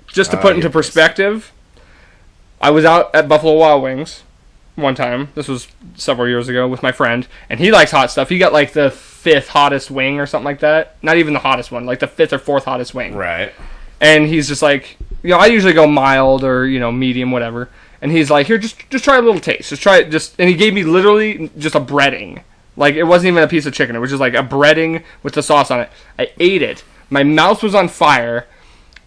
just to put into perspective, I was out at Buffalo Wild Wings one time. This was several years ago with my friend, and he likes hot stuff. He got like the 5th hottest wing or something like that. Not even the hottest one, like the 5th or 4th hottest wing. Right. And he's just like, I usually go mild or, medium, whatever. And he's like, here, just try a little taste. Just try it. And he gave me literally just a breading. Like, it wasn't even a piece of chicken. It was just like a breading with the sauce on it. I ate it. My mouth was on fire.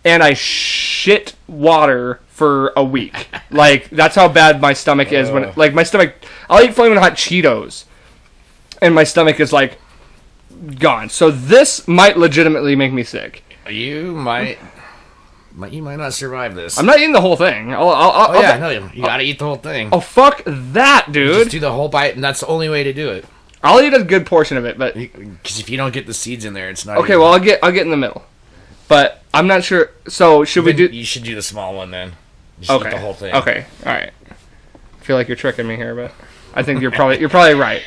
And I shit water for a week. Like, that's how bad my stomach is. My stomach, I'll eat Flamin' Hot Cheetos. And my stomach is, like, gone. So this might legitimately make me sick. You might not survive this. I'm not eating the whole thing. No, you gotta eat the whole thing. Oh, fuck that, dude. Just do the whole bite, and that's the only way to do it. I'll eat a good portion of it, but because if you don't get the seeds in there, it's not. Okay, well, I'll get in the middle, but I'm not sure. So should we do? You should do the small one then. Just okay. Eat the whole thing. Okay. All right. I feel like you're tricking me here, but I think you're probably right.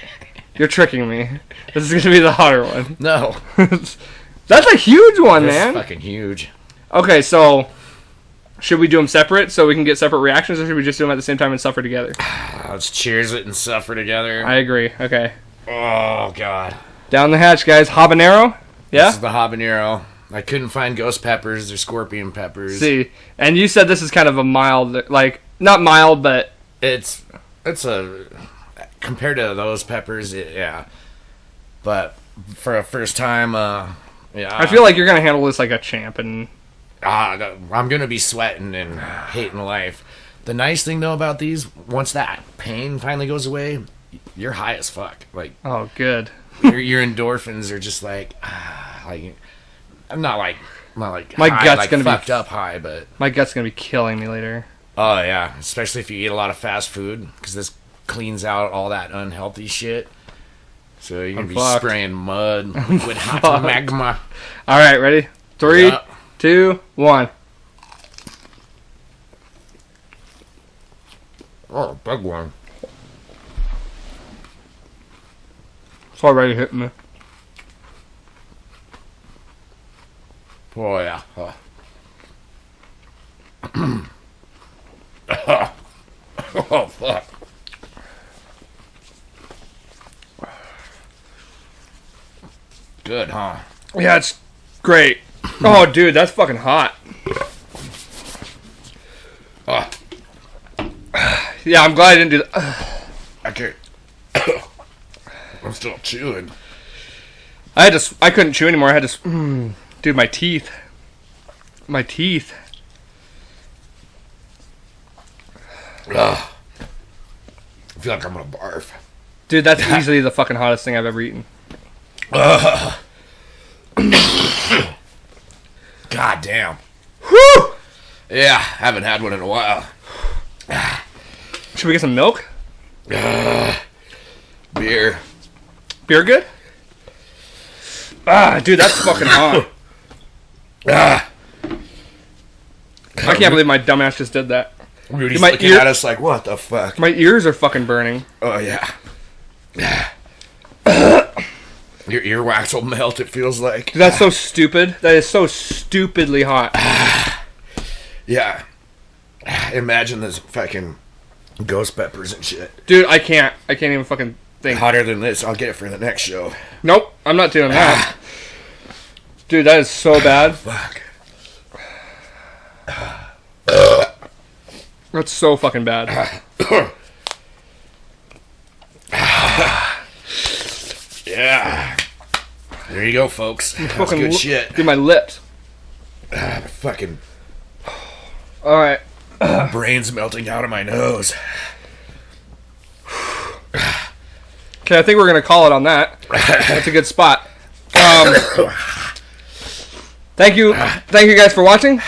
You're tricking me. This is gonna be the hotter one. No. That's a huge one, This man. is fucking huge. Okay, so should we do them separate so we can get separate reactions, or should we just do them at the same time and suffer together? Let's cheers it and suffer together. I agree. Okay. Oh, God. Down the hatch, guys. Habanero? Yeah? This is the habanero. I couldn't find ghost peppers or scorpion peppers. See, and you said this is kind of a mild, like, not mild, but... It's a... Compared to those peppers, yeah. But for a first time, yeah. I feel like you're going to handle this like a champ, and... I'm going to be sweating and hating life. The nice thing, though, about these, once that pain finally goes away, you're high as fuck. Like, oh, good. your endorphins are just like I'm not like my high, gut's like gonna fucked be up high, but my gut's gonna be killing me later. Oh yeah, especially if you eat a lot of fast food, because this cleans out all that unhealthy shit. So you're gonna be spraying mud, liquid hot magma. All right, ready? 3, 2, 1. Oh, big one. It's already hitting me. Oh, yeah. Oh, fuck. Good, huh? Yeah, it's great. Oh, dude, that's fucking hot. Yeah, I'm glad I didn't do that. I can't. I'm still chewing. I couldn't chew anymore. I had to... Dude, my teeth. My teeth. Ugh. I feel like I'm gonna barf. Dude, that's easily the fucking hottest thing I've ever eaten. God damn. Whew! Yeah, haven't had one in a while. Should we get some milk? Beer. Beer good? Dude, that's fucking hot. I can't believe my dumbass just did that. Rudy's looking at us like, what the fuck? My ears are fucking burning. Oh, yeah. Your earwax will melt, it feels like. Dude, that's so stupid. That is so stupidly hot. Yeah. Imagine this fucking ghost peppers and shit. Dude, I can't even fucking think. Hotter than this, I'll get it for the next show. Nope, I'm not doing that. Dude, that is so bad. Fuck. That's so fucking bad. Yeah. There you go, folks. That's good shit. Dude, my lips. Fucking Alright. brain's melting out of my nose. Okay, I think we're gonna call it on that. That's a good spot. Thank you guys for watching.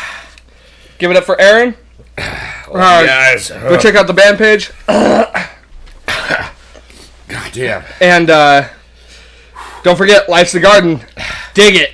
Give it up for Aaron. Guys, go check out the band page. God damn. And don't forget, life's the garden. Dig it.